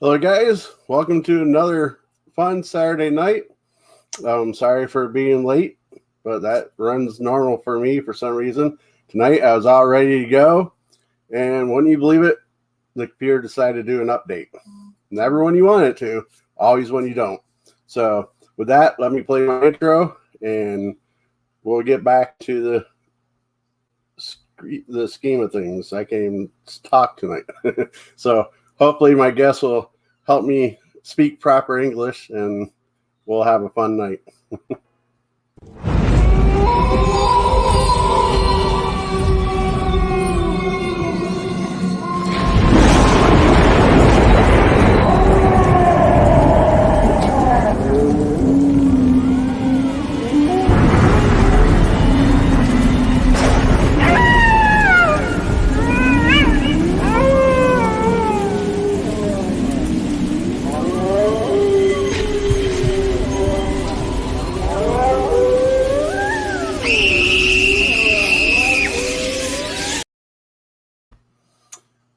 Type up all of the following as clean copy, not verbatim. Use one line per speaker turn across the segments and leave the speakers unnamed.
Hello, guys. Welcome to another fun Saturday night. Sorry for being late, but that runs normal for me for some reason. Tonight, I was all ready to go, and wouldn't you believe it, the computer decided to do an update. Never when you want it to, always when you don't. So, with that, let me play my intro, and we'll get back to the scheme of things. I can't even talk tonight. So, hopefully my guests will help me speak proper English and we'll have a fun night.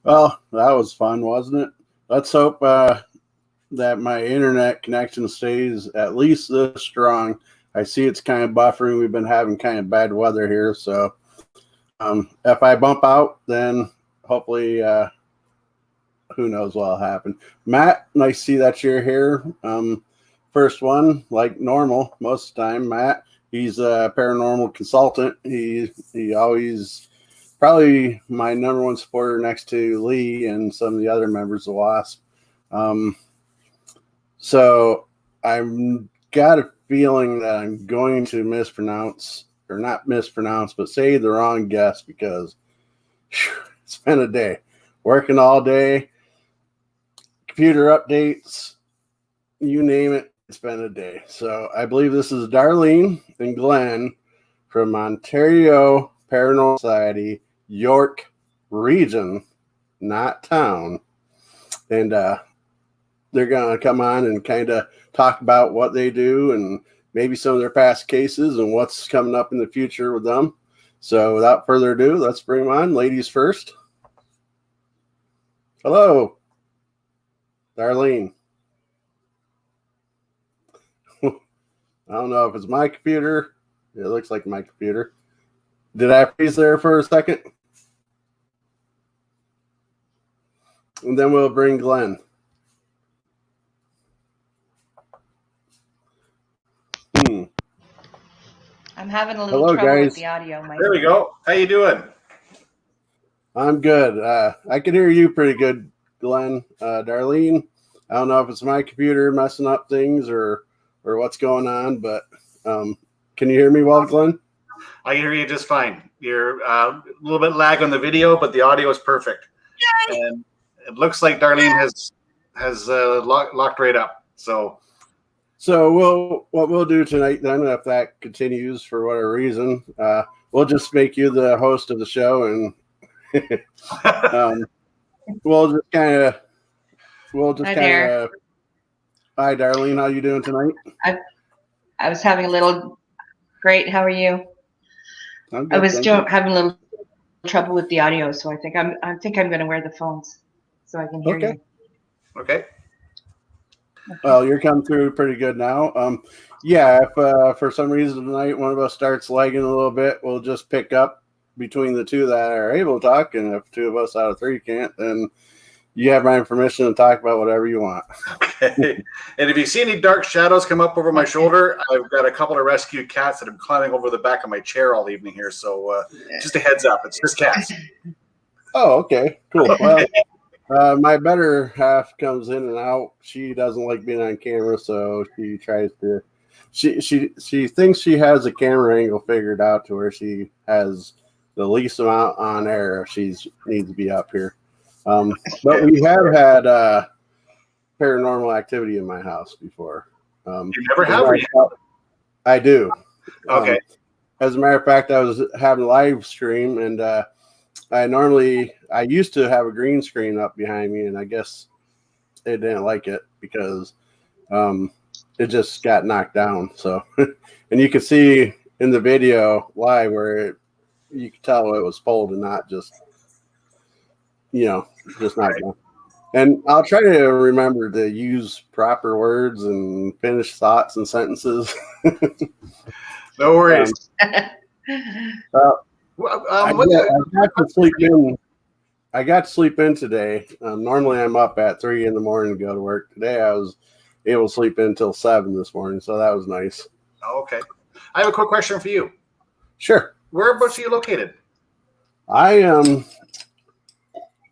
Well, that was fun, wasn't it? Let's hope that my internet connection stays at least this strong. I see it's kind of buffering. We've been having kind of bad weather here. So if I bump out, then hopefully who knows what will happen. Matt, nice to see that you're here. First one, like normal, most of the time. Matt, he's a paranormal consultant. He always... probably my number one supporter next to Lee and some of the other members of WASP. So I've got a feeling that I'm going to mispronounce, or not mispronounce, but say the wrong guess because it's been a day. Working all day, computer updates, you name it, it's been a day. So I believe this is Darlene and Glenn from Ontario Paranormal Society, York region, not town. And they're going to come on and kind of talk about what they do and maybe some of their past cases and what's coming up in the future with them. So without further ado, let's bring them on. Ladies first. Hello, Darlene. I don't know if it's my computer. It looks like my computer. Did I freeze there for a second? And then we'll bring Glenn.
I'm having a little trouble with the audio.
There we go. How you doing?
I'm good. I can hear you pretty good, Glenn. Darlene, I don't know if it's my computer messing up things or what's going on, but can you hear me well, Glenn?
I can hear you just fine. You're a little bit lag on the video, but the audio is perfect. Yay! And it looks like Darlene has locked right up. So
what we'll do tonight then, if that continues for whatever reason, we'll just make you the host of the show, and we'll just kind of Hi, Darlene. How you doing tonight?
I was having a little great. How are you? I was having a little trouble with the audio, so I think I'm going to wear the phones so I can hear you.
Okay.
Well, you're coming through pretty good now. Yeah, if for some reason tonight one of us starts lagging a little bit, we'll just pick up between the two that are able to talk, and if two of us out of three can't, then you have my permission to talk about whatever you want.
Okay. And if you see any dark shadows come up over my shoulder, I've got a couple of rescued cats that have been climbing over the back of my chair all evening here. So just a heads up, it's just cats.
Oh, okay, cool. Well, my better half comes in and out. She doesn't like being on camera, so she tries to. She thinks she has a camera angle figured out to where she has the least amount on air if she needs to be up here. But we have had paranormal activity in my house before.
You never have?
I do.
Okay.
As a matter of fact, I was having a live stream, and I used to have a green screen up behind me, and I guess it didn't like it because it just got knocked down. So, and you can see in the video live where you could tell it was pulled and not just, just knocked down. And I'll try to remember to use proper words and finish thoughts and sentences.
No worries.
I got to sleep in. I got to sleep in today. Normally, I'm up at 3 in the morning to go to work. Today, I was able to sleep in until 7 this morning, so that was nice.
Okay. I have a quick question for you.
Sure.
Whereabouts are you located?
I am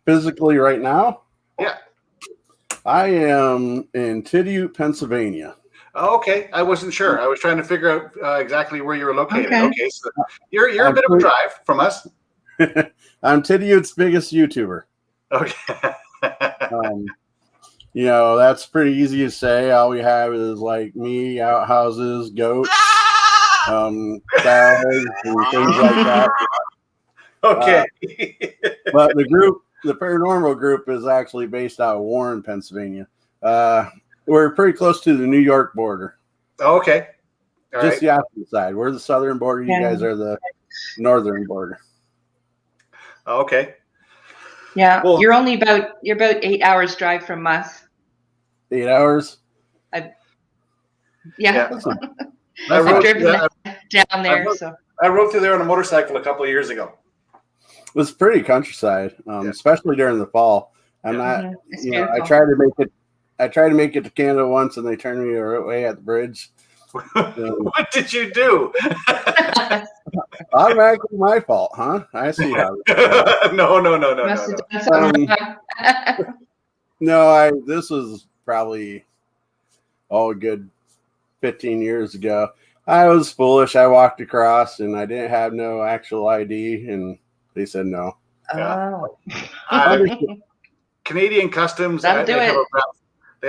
physically right now.
Yeah.
I am in Tidiute, Pennsylvania.
Oh, okay. I wasn't sure. I was trying to figure out exactly where you were located. Okay, so you're a bit of a drive from us.
I'm Tidiute's biggest YouTuber.
Okay.
That's pretty easy to say. All we have is like me, outhouses, goats, cows, and things like that.
Okay.
But the Paranormal group is actually based out of Warren, Pennsylvania. We're pretty close to the New York border.
Okay. All
Just
right.
the opposite side. We're the southern border. You guys are the northern border.
Okay.
Yeah. Well, you're about 8 hours drive from us.
8 hours?
Yeah.
I've
driven down there.
I rode through there on a motorcycle a couple of years ago.
It was pretty countryside, especially during the fall. I'm not, I tried to make it to Canada once, and they turned me away at the bridge.
What did you do?
Automatically my fault, huh? I see how.
No.
This was probably a good 15 years ago. I was foolish. I walked across, and I didn't have no actual ID, and they said no.
Oh.
Canadian customs. They have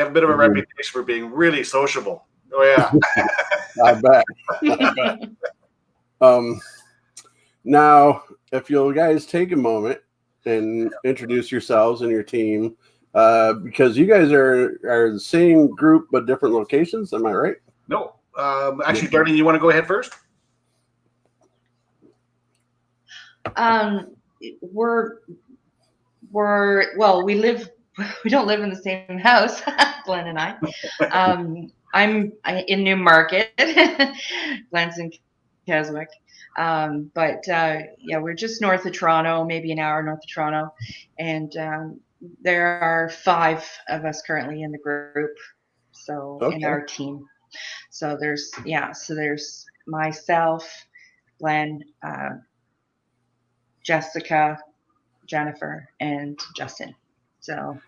a bit of a reputation for being really sociable. Oh yeah.
I bet. Now, if you'll guys take a moment and introduce yourselves and your team, because you guys are the same group but different locations. Am I right?
No. Actually, Darlene, you want to go ahead first?
We don't live in the same house, Glenn and I. I'm in Newmarket. Glenn's in Keswick. We're just north of Toronto, maybe an hour north of Toronto. And there are 5 of us currently in the group. So in our team. So there's myself, Glenn, Jessica, Jennifer, and Justin. So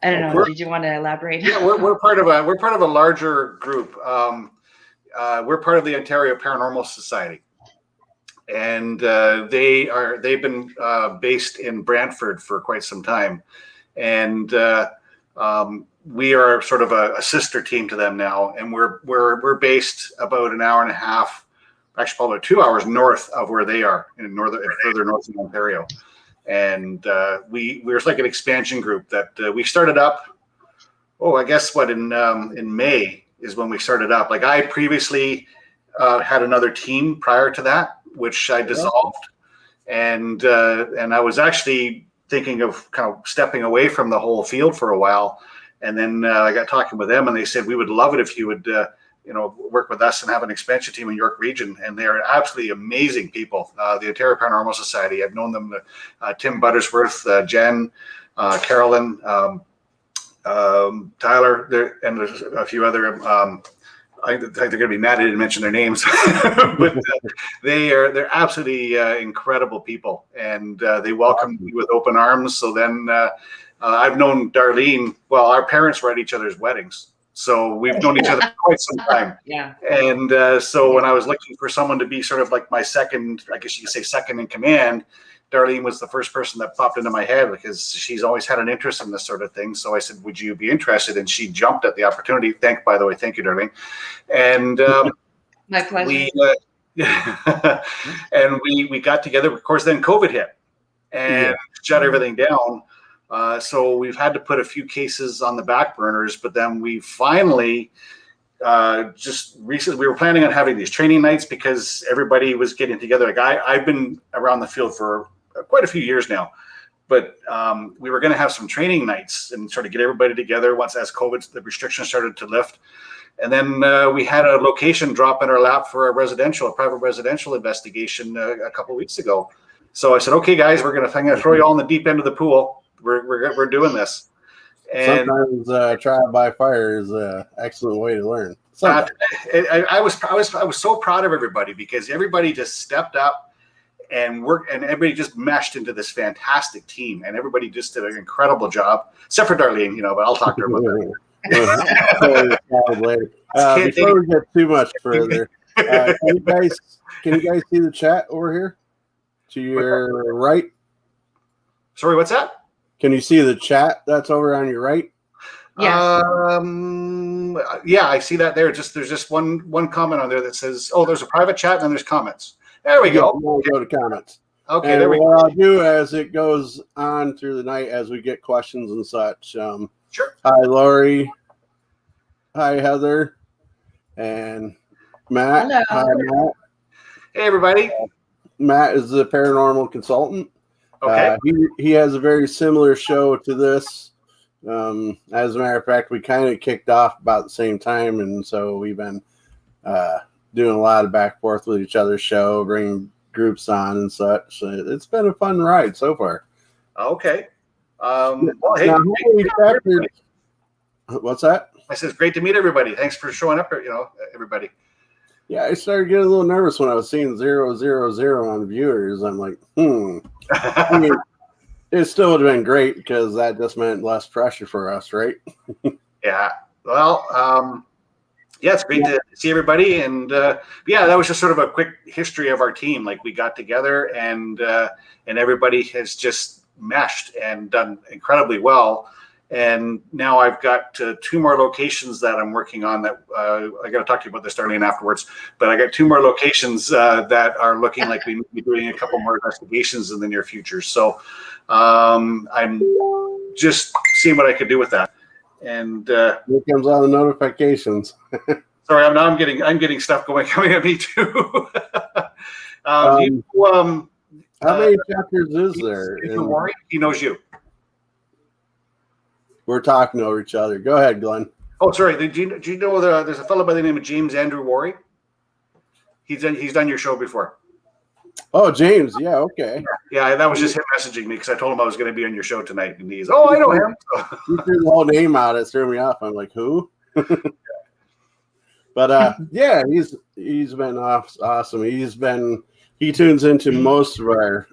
I don't know. Did you want to elaborate?
Yeah, we're part of a larger group. We're part of the Ontario Paranormal Society, and they've been based in Brantford for quite some time, and we are sort of a sister team to them now, and we're based about an hour and a half, actually probably about 2 hours north of where they are further north in Ontario. And we're like an expansion group that we started up. I guess in May is when we started up. Like I previously had another team prior to that, which I dissolved, and I was actually thinking of kind of stepping away from the whole field for a while. And then I got talking with them, and they said we would love it if you would work with us and have an expansion team in York Region. And they are absolutely amazing people. The Ontario Paranormal Society, I've known them, Tim Buttersworth, Jen, Carolyn, Tyler, and there's a few other. I think they're going to be mad I didn't mention their names, but they're absolutely incredible people, and they welcome me with open arms. So then I've known Darlene. Well, our parents were at each other's weddings. So we've known each other for quite some time.
Yeah.
And so when I was looking for someone to be sort of like my second, I guess you could say second in command, Darlene was the first person that popped into my head because she's always had an interest in this sort of thing. So I said, would you be interested? And she jumped at the opportunity. By the way, thank you, Darlene. And
my pleasure.
We got together. Of course, then COVID hit and shut everything down. So we've had to put a few cases on the back burners, but then we finally just recently, we were planning on having these training nights because everybody was getting together. Like I've been around the field for quite a few years now, But we were going to have some training nights and sort of get everybody together as COVID, the restrictions started to lift. And then we had a location drop in our lap for a private residential investigation a couple of weeks ago. So I said, okay, guys, I'm going to throw you all in the deep end of the pool. We're doing this. And
sometimes trial by fire is an excellent way to learn.
I was so proud of everybody because everybody just stepped up and worked, and everybody just meshed into this fantastic team, and everybody just did an incredible job, except for Darlene, but I'll talk to her about that.
Before we get too much further, can you guys see the chat over here to your right?
Sorry, what's that?
Can you see the chat that's over on your right?
Yes.
Yeah, I see that there. There's just one comment on there that says, "Oh, there's a private chat and then there's comments." There we go.
We'll go to comments.
Okay,
and
there we go.
What I'll do as it goes on through the night, as we get questions and such.
Sure.
Hi, Lori. Hi, Heather. And Matt.
Hello.
Hi, Matt.
Hey, everybody.
Matt is the paranormal consultant.
Okay.
He has a very similar show to this. As a matter of fact, we kind of kicked off about the same time, and so we've been doing a lot of back and forth with each other's show, bringing groups on and such. It's been a fun ride so far.
Okay. Well, hey,
now, what's that?
I said it's great to meet everybody. Thanks for showing up, everybody.
Yeah, I started getting a little nervous when I was seeing 000 on viewers. I'm like, I mean, it still would have been great because that just meant less pressure for us, right?
Yeah. Well, yeah, it's great to see everybody. And yeah, that was just sort of a quick history of our team. Like we got together and everybody has just meshed and done incredibly well. And now I've got 2 more locations that I'm working on that I got to talk to you about this, Darlene, afterwards. But I got 2 more locations that are looking like we need to be doing a couple more investigations in the near future. So I'm just seeing what I could do with that. And
here comes all the notifications.
Sorry, I'm getting stuff coming at me too.
How many chapters is there?
He knows you.
We're talking over each other. Go ahead, Glenn.
Oh, sorry. Do you know there's a fellow by the name of James Andrew Worry? He's done your show before.
Oh, James. Yeah. Okay.
Yeah, that was just him messaging me because I told him I was going to be on your show tonight, and I know him.
He threw the whole name out. It threw me off. I'm like, who? But yeah, he's been awesome. He tunes into most of our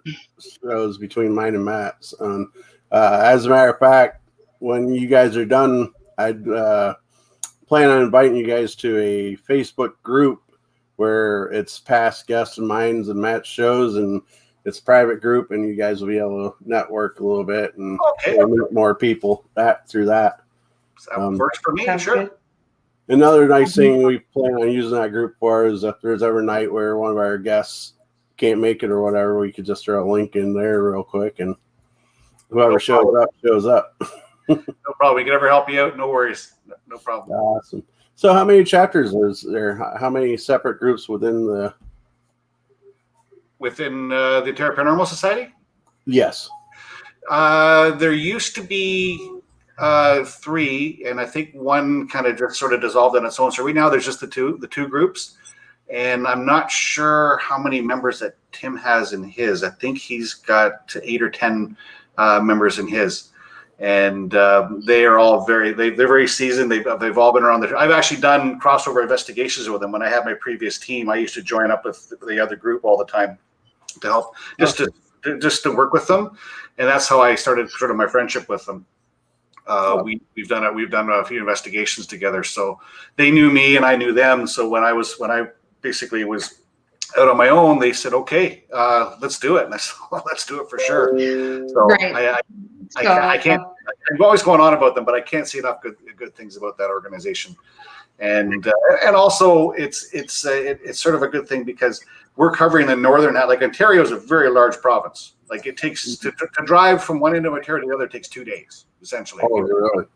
shows between mine and Matt's. As a matter of fact, when you guys are done, I'd plan on inviting you guys to a Facebook group where it's past guests and mines and Matt's shows, and it's a private group, and you guys will be able to network a little bit and meet more people through that.
That works for me, sure.
Good.
Another nice thing we plan on using that group for is if there's ever a night where one of our guests can't make it or whatever, we could just throw a link in there real quick, and whoever shows up.
No problem. We can ever help you out. No worries. No problem.
Awesome. So how many chapters is there? How many separate groups within the
entire Paranormal Society?
Yes.
There used to be 3, and I think one kind of just sort of dissolved on its own. So right now there's just the two groups, and I'm not sure how many members that Tim has in his. I think he's got 8 or 10 members in his. And they are all they're very seasoned. They've all been around there. I've actually done crossover investigations with them. When I had my previous team, I used to join up with the other group all the time to help, just to work with them. And that's how I started sort of my friendship with them. We've done a few investigations together. So they knew me and I knew them. So when I basically was out on my own, they said, okay, let's do it. And I said, well, let's do it for sure. So
right.
I can't. I'm always going on about them, but I can't see enough good things about that organization. And also it's sort of a good thing because we're covering the northern. Like Ontario is a very large province. Like it takes to drive from one end of Ontario to the other takes 2 days essentially.
Oh, really?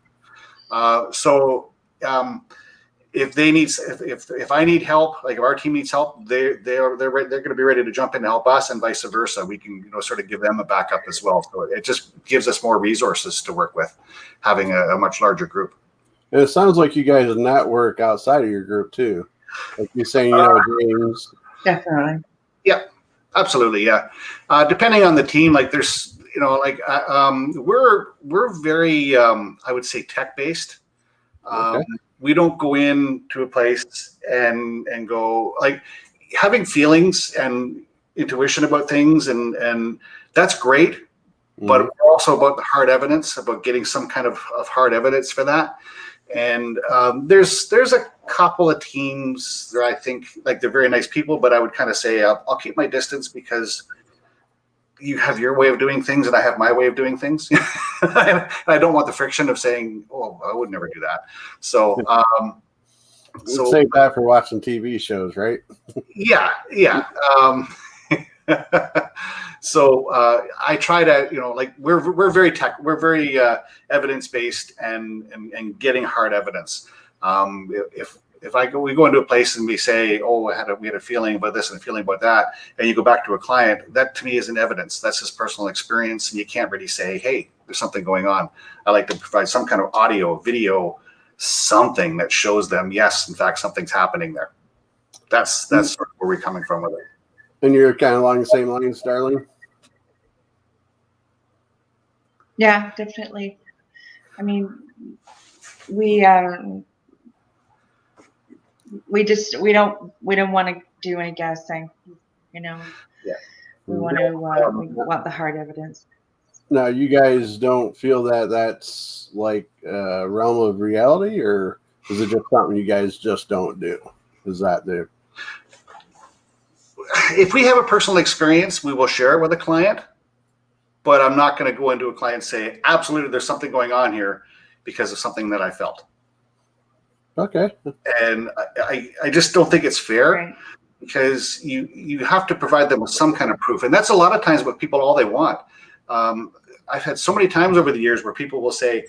if they need, if I need help, like if our team needs help, they're going to be ready to jump in to help us, and vice versa. We can, sort of give them a backup as well. So it just gives us more resources to work with, having a much larger group.
And it sounds like you guys network outside of your group too. Like you're saying, James.
Definitely.
Yeah, absolutely. Yeah. Depending on the team, like there's, we're very, I would say tech based.
Okay.
We don't go into a place and go like having feelings and intuition about things, and that's great. Mm-hmm. But also about the hard evidence, about getting some kind of hard evidence for that. And there's a couple of teams that I think like they're very nice people, but I would kind of say I'll keep my distance because you have your way of doing things and I have my way of doing things. I don't want the friction of saying, "Oh, I would never do that." So,
save that for watching TV shows, right?
Yeah. So I try to, like we're very evidence based and getting hard evidence. If we go into a place and we say, "Oh, we had a feeling about this and a feeling about that," and you go back to a client, that to me isn't evidence. That's his personal experience, and you can't really say, "Hey, there's something going on." I like to provide some kind of audio, video, something that shows them, yes, in fact, something's happening there. That's sort of where we're coming from with it.
And you're kind of along the same lines, Darlene?
Yeah, definitely. I mean, we don't want to do any guessing, Yeah. We want the hard evidence.
Now, you guys don't feel that that's like a realm of reality, or is it just something you guys just don't do? Is that the...
If we have a personal experience, we will share it with a client, but I'm not going to go into a client and say, absolutely, there's something going on here because of something that I felt.
Okay.
And I just don't think it's fair,
right,
because you have to provide them with some kind of proof. And that's a lot of times what people, all they want. I've had so many times over the years where people will say,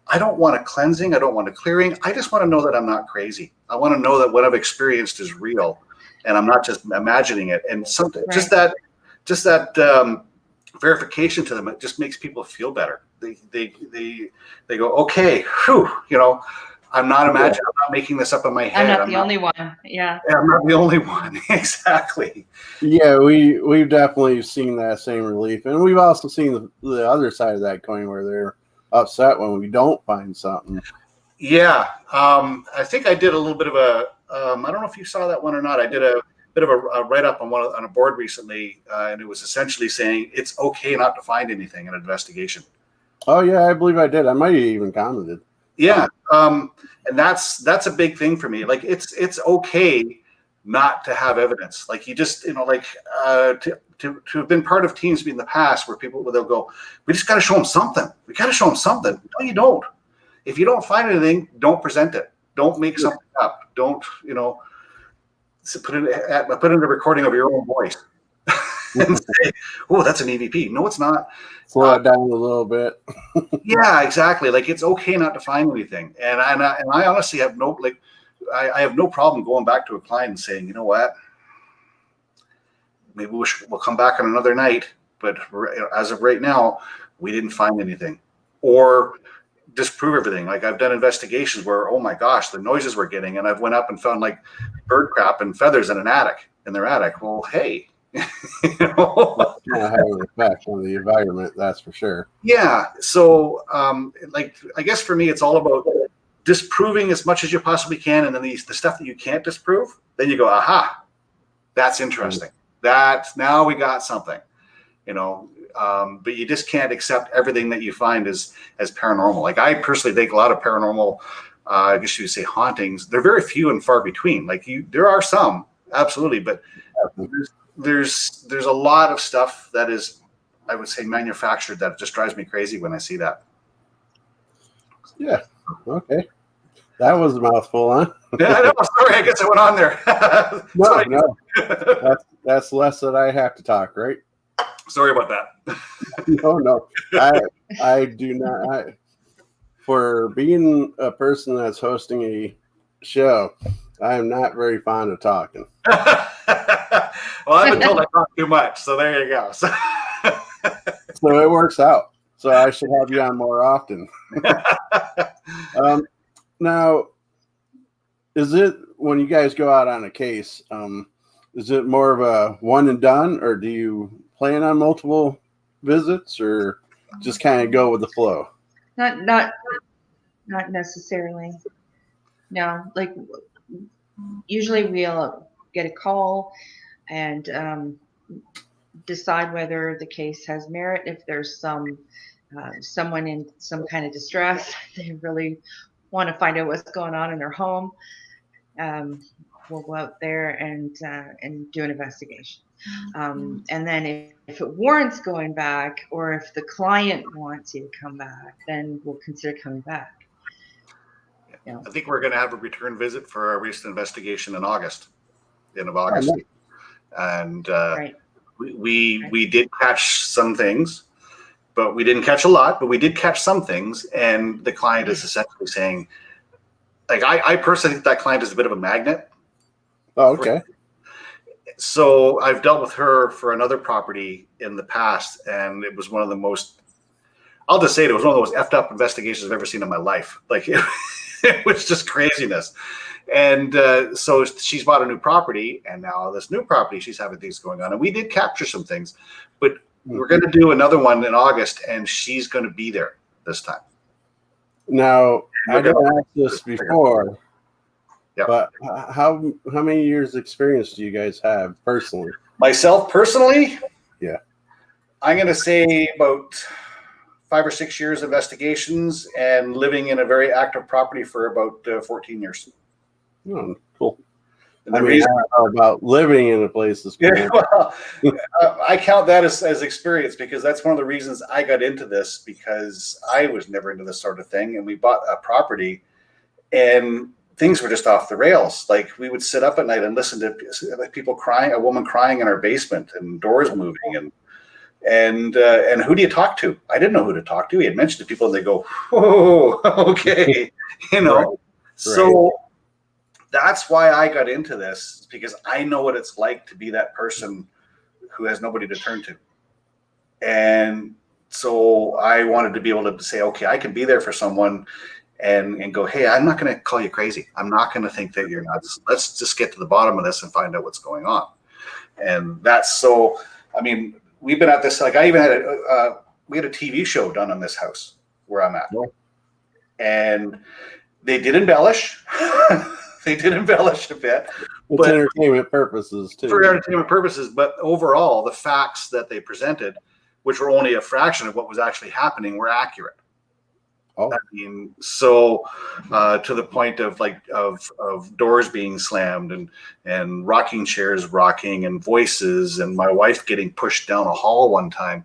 I don't want a cleansing. I don't want a clearing. I just want to know that I'm not crazy. I want to know that what I've experienced is real and I'm not just imagining it. And something,
right,
just that verification to them, it just makes people feel better. They go, okay, whew, I'm not imagining, I'm not making this up in my head.
I'm not the only one. Yeah.
I'm not the only one. Exactly.
Yeah, we've definitely seen that same relief. And we've also seen the other side of that coin where they're upset when we don't find something.
Yeah. I think I did a little bit of I don't know if you saw that one or not. I did a bit of a write-up on a board recently, and it was essentially saying it's okay not to find anything in an investigation.
Oh, yeah, I believe I did. I might have even commented.
Yeah. And that's a big thing for me. Like it's okay not to have evidence. Like you just, to have been part of teams in the past where they'll go, we just got to show them something. We got to show them something. No, you don't. If you don't find anything, don't present it. Don't make something up. Don't, put in a recording of your own voice and say, oh, that's an EVP. No, it's not.
Slow it down a little bit.
Yeah, exactly. Like it's okay not to find anything. And I honestly have I have no problem going back to a client and saying, you know what, maybe we'll come back on another night, but as of right now, we didn't find anything, or disprove everything. Like I've done investigations where, oh my gosh, the noises we're getting, and I've went up and found like bird crap and feathers in their attic. Well, hey,
It's going to have an effect on the environment, that's for sure.
Yeah. So, I guess for me, it's all about disproving as much as you possibly can, and then the stuff that you can't disprove, then you go, aha, that's interesting. That's, now we got something, but you just can't accept everything that you find as paranormal. Like I personally think a lot of paranormal, I guess you would say hauntings, they're very few and far between. Like there are some, absolutely, but there's a lot of stuff that is, I would say, manufactured, that just drives me crazy when I see that.
Yeah. Okay. That was a mouthful, huh?
Yeah, I know. Sorry, I guess I went on there.
No. That's less that I have to talk, right?
Sorry about that.
No. I do not. For being a person that's hosting a show, I am not very fond of talking.
Well, I've been told I talk too much, so there you go. So
it works out. So I should have you on more often. Now, is it when you guys go out on a case, is it more of a one and done, or do you plan on multiple visits, or just kind of go with the flow?
Not necessarily. No, like usually we'll get a call and decide whether the case has merit. If there's someone in some kind of distress, they really want to find out what's going on in their home, we'll go out there and do an investigation. And then if it warrants going back, or if the client wants you to come back, then we'll consider coming back.
Yeah. I think we're going to have a return visit for our recent investigation in August. And
right.
we did catch some things, but we didn't catch a lot, but we did catch some things. And the client is essentially saying, like, I personally think that client is a bit of a magnet.
Oh, okay.
So I've dealt with her for another property in the past, and it was one of the most, I'll just say it was one of the most effed up investigations I've ever seen in my life. Like, it was just craziness. And so she's bought a new property, and now this new property, she's having things going on. And we did capture some things, but we're going to do another one in August, and she's going to be there this time.
Now, I didn't ask this before,
yeah.
But how many years experience do you guys have personally?
Myself personally?
Yeah.
I'm going to say about 5 or 6 years investigations, and living in a very active property for about 14 years.
Oh, cool.
And the reason
about living in a place is cool.
Yeah, well, I count that as experience, because that's one of the reasons I got into this, because I was never into this sort of thing. And we bought a property, and things were just off the rails. Like, we would sit up at night and listen to people crying, a woman crying in our basement, and doors moving, and who do you talk to? I didn't know who to talk to. He had mentioned to people, and they go, "Oh, okay," you know. Right. So that's why I got into this, because I know what it's like to be that person who has nobody to turn to. And so I wanted to be able to say, okay, I can be there for someone and go, hey, I'm not going to call you crazy. I'm not going to think that you're nuts. Let's just get to the bottom of this and find out what's going on. And that's so, I mean, we've been at this, like, I even had we had a TV show done on this house where I'm at. Yeah. And they did embellish. They did embellish a bit.
For entertainment purposes, too.
For entertainment purposes. But overall, the facts that they presented, which were only a fraction of what was actually happening, were accurate. Oh. I mean, so to the point of of doors being slammed and rocking chairs rocking and voices, and my wife getting pushed down a hall one time.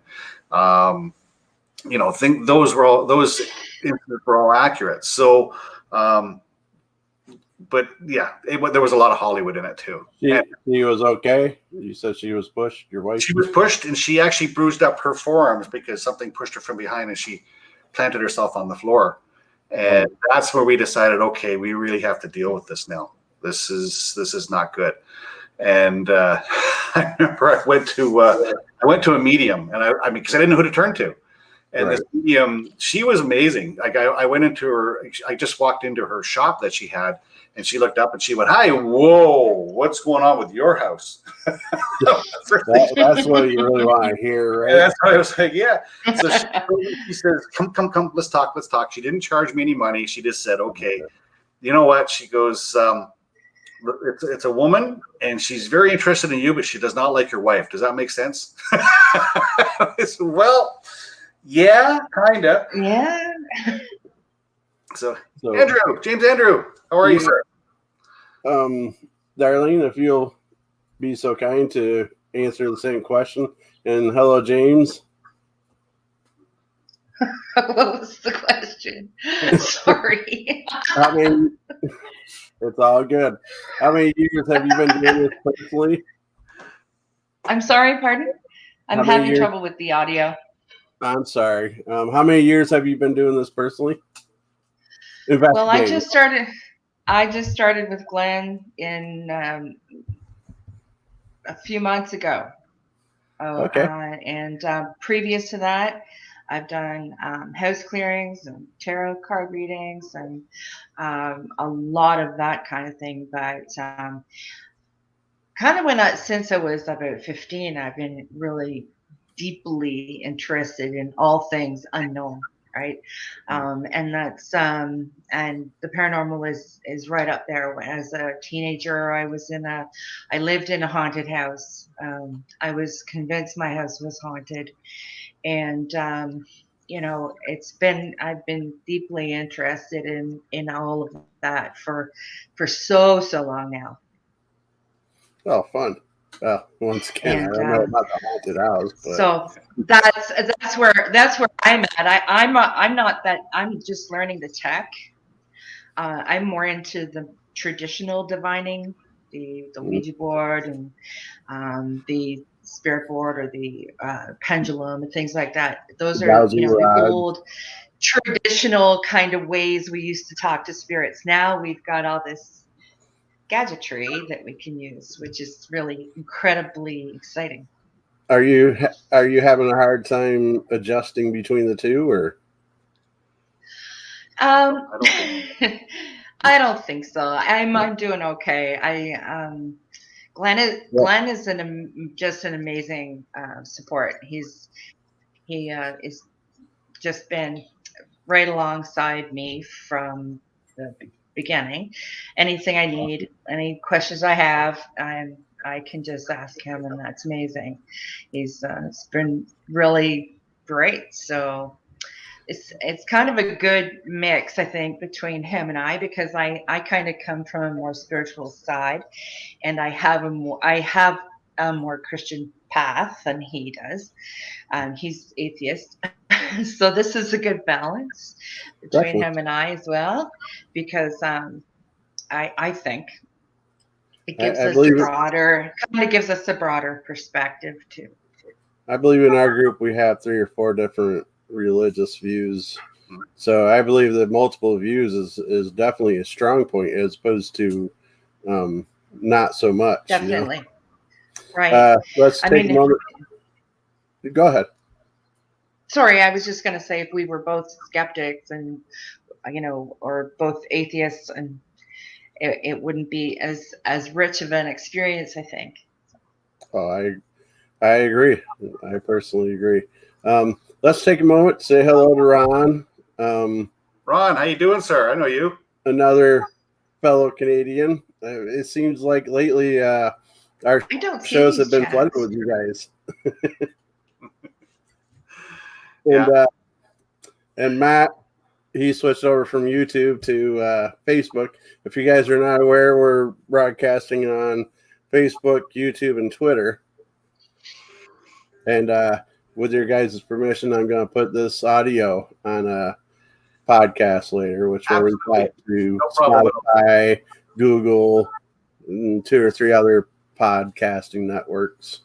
You know, those incidents were all accurate. So, but yeah, there was a lot of Hollywood in it too.
She was okay. You said she was pushed. Your wife?
She was pushed, and she actually bruised up her forearms because something pushed her from behind, and she planted herself on the floor. And that's where we decided, okay, we really have to deal with this now. This is not good. And I remember I went to a medium, and I mean, because I didn't know who to turn to. And this medium, she was amazing. Like, I went into I just walked into her shop that she had, and she looked up and she went, "Hi, whoa, what's going on with your house?"
That's what you really want to hear, right?
And that's what I was like, yeah. So she says, come, let's talk. She didn't charge me any money. She just said, okay, you know what? She goes, it's a woman, and she's very interested in you, but she does not like your wife. Does that make sense? Well, yeah, kind of.
Yeah.
So James Andrew, how are you, sir?
Darlene, if you'll be so kind to answer the same question. And hello, James.
What was the question? Sorry.
I mean, it's all good. How many years have you been doing this personally?
I'm sorry, pardon? I'm having trouble with the audio.
I'm sorry. How many years have you been doing this personally?
Well, I just started I just started with Glenn in a few months ago.
Okay.
And previous to that, I've done house clearings and tarot card readings and a lot of that kind of thing. But kind of since I was about 15, I've been really deeply interested in all things unknown, right? And that's and the paranormal is right up there. As a teenager, I lived in a haunted house. I was convinced my house was haunted, and I've been deeply interested in all of that for so long now.
Oh, fun. Well, once again, I
And
don't know about the haunted house, but
so that's where I'm at. I'm just learning the tech. I'm more into the traditional divining, the Ouija board and the spirit board or the pendulum and things like that. Those are,
dowsing
the
rod.
old traditional kind of ways we used to talk to spirits. Now we've got all this gadgetry that we can use, which is really incredibly exciting.
Are you having a hard time adjusting between the two, or?
I don't think so. I'm doing okay. Glenn is just an amazing support. He is just been right alongside me from the beginning. Anything I need, any questions I have, I can just ask him, and that's amazing. It's been really great. So it's kind of a good mix, I think, between him and I, because I kind of come from a more spiritual side, and I have a more Christian path than he does. He's atheist. So this is a good balance between
Definitely.
him and I as well, because I think it gives us a broader perspective too.
I believe in our group we have 3 or 4 different religious views, so I believe that multiple views is definitely a strong point as opposed to not so much.
Definitely, right?
Let's take a moment. Go ahead.
Sorry, I was just going to say, if we were both skeptics and or both atheists, and it wouldn't be as rich of an experience, I think.
Oh, I agree. I personally agree. Let's take a moment to say hello to Ron.
Ron, how you doing, sir? I know you.
Another fellow Canadian. It seems like lately our shows have been flooded with you guys. And Matt, he switched over from YouTube to Facebook. If you guys are not aware, we're broadcasting on Facebook, YouTube, and Twitter. And with your guys' permission, I'm going to put this audio on a podcast later, which will reply to Spotify, Google, and 2 or 3 other podcasting networks.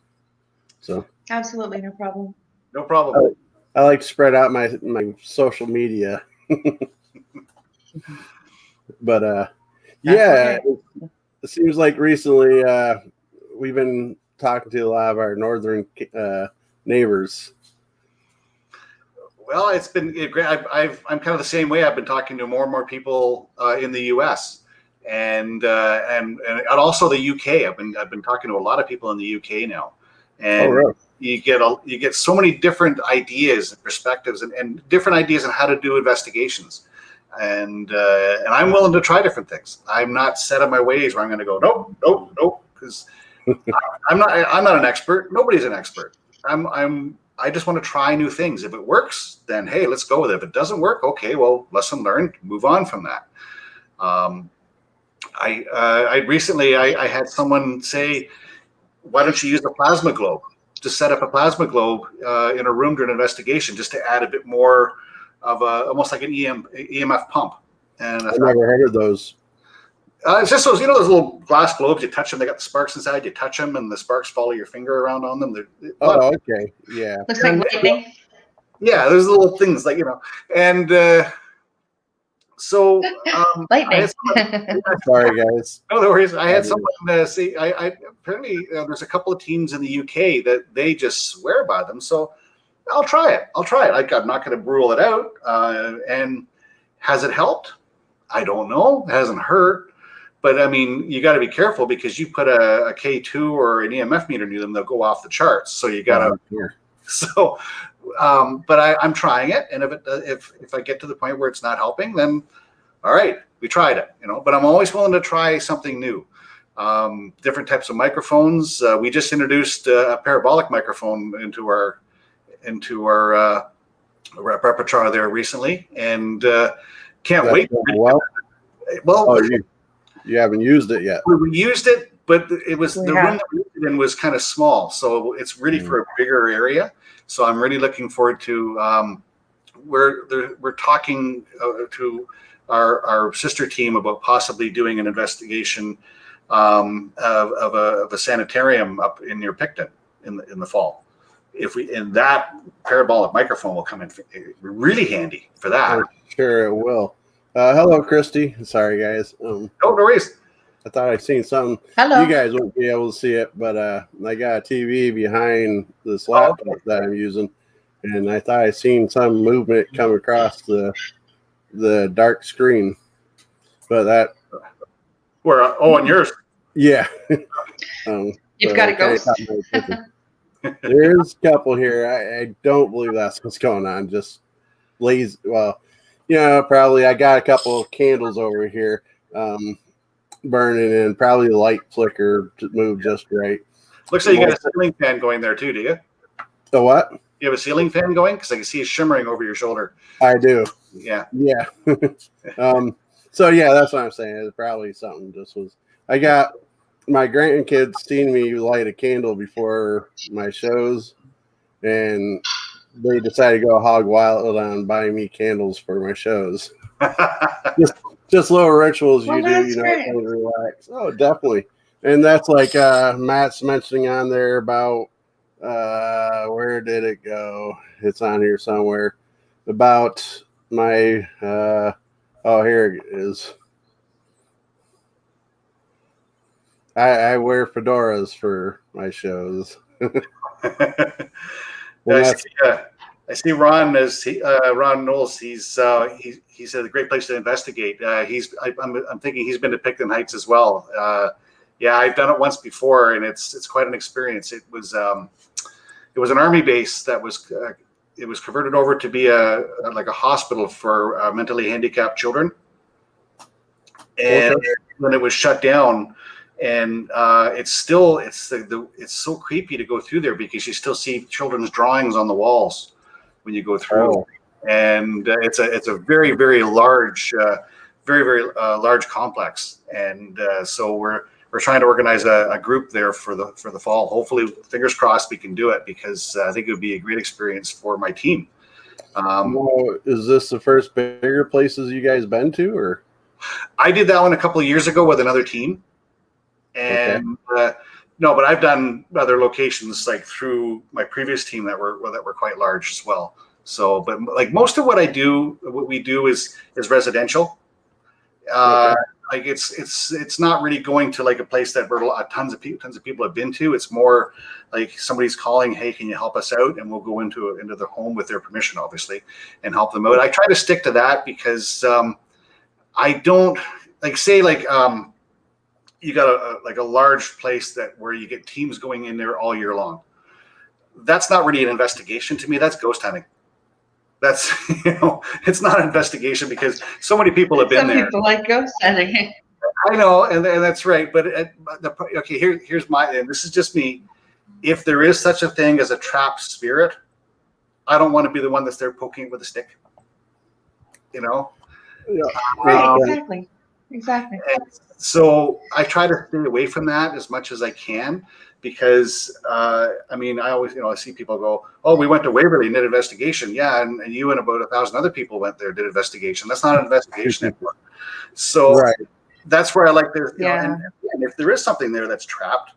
So
absolutely no problem.
No problem.
I like to spread out my social media. But yeah, okay. It seems like recently we've been talking to a lot of our northern neighbors.
Well, it's been great. I'm kind of the same way. I've been talking to more and more people in the U.S. and also the UK. I've been talking to a lot of people in the UK now, and really? you get so many different ideas and perspectives and different ideas on how to do investigations. And I'm willing to try different things. I'm not set in my ways where I'm going to go nope, because I'm not an expert. Nobody's an expert. I just want to try new things. If it works, then hey, let's go with it. If it doesn't work, okay, well, lesson learned. Move on from that. I recently had someone say, why don't you use a plasma globe? Just set up a plasma globe in a room during an investigation, just to add a bit more of almost like an EMF pump. And
I've never heard of those.
It's just those, those little glass globes. You touch them, they got the sparks inside. You touch them, and the sparks follow your finger around on them.
Okay, yeah.
Looks like lightning.
Yeah, there's little things like and So
Lightning.
Sorry, guys.
no worries. I had someone say, I apparently there's a couple of teams in the UK that they just swear by them. So I'll try it. Like, I'm not going to rule it out. And has it helped? I don't know. It hasn't hurt. But I mean, you got to be careful because you put a K2 or an EMF meter near them, they'll go off the charts. So you got to. So, but I'm trying it, and if I get to the point where it's not helping, then all right, we tried it, But I'm always willing to try something new. Different types of microphones. We just introduced a parabolic microphone into our repertoire there recently, and can't wait. Well,
you haven't used it yet.
We used it, but the room that we used it in was kind of small, so it's really for a bigger area. So I'm really looking forward to. We're talking to our sister team about possibly doing an investigation of a sanitarium up near Picton in the fall. And that parabolic microphone will come in really handy for that.
Oh, sure it will. Hello, Christy. Sorry, guys.
No worries.
I thought I seen something.
Hello.
You guys won't be able to see it, but I got a TV behind this laptop that I'm using, and I thought I seen some movement come across the dark screen. But that.
On yours.
Yeah.
You've got a ghost.
There's a couple here. I don't believe that's what's going on. Just lazy. Well, probably I got a couple of candles over here burning, and probably the light flicker to move just right.
Looks like you got a ceiling fan going there too, do you?
The what?
You have a ceiling fan going? Because I can see it shimmering over your shoulder.
I do.
Yeah.
Yeah. So yeah, that's what I'm saying. It's probably something I got my grandkids seen me light a candle before my shows, and they decided to go hog wild on buying me candles for my shows. just little rituals you do, to relax. Oh, definitely. And that's like Matt's mentioning on there about where did it go? It's on here somewhere about my here it is. I wear fedoras for my shows.
I see Ron Ron Knowles. He said a great place to investigate. I'm thinking he's been to Picton Heights as well. Yeah, I've done it once before, and it's quite an experience. It was an army base that was it was converted over to be a hospital for mentally handicapped children, and when it was shut down. And it's so creepy to go through there because you still see children's drawings on the walls when you go through, and it's a very, very large, large complex, and so we're trying to organize a group there for the fall. Hopefully, fingers crossed, we can do it because I think it would be a great experience for my team.
Is this the first bigger places you guys been to, or?
I did that one a couple of years ago with another team. And no, but I've done other locations like through my previous team that were quite large as well. So, but like most of what we do is residential. Like it's not really going to like a place that tons of people have been to. It's more like somebody's calling, hey, can you help us out? And we'll go into the home with their permission, obviously, and help them out. I try to stick to that because I don't you got a large place where you get teams going in there all year long. That's not really an investigation to me. That's ghost hunting. That's it's not an investigation because so many people have been there.
Some people like ghost hunting.
I know, and that's right. But here's and this is just me. If there is such a thing as a trapped spirit, I don't want to be the one that's there poking it with a stick.
Right. Exactly.
So I try to stay away from that as much as I can because, I always, I see people go, oh, we went to Waverly and did investigation. Yeah, and you and about 1,000 other people went there, did investigation. That's not an investigation anymore. So that's where I like to, and if there is something there that's trapped,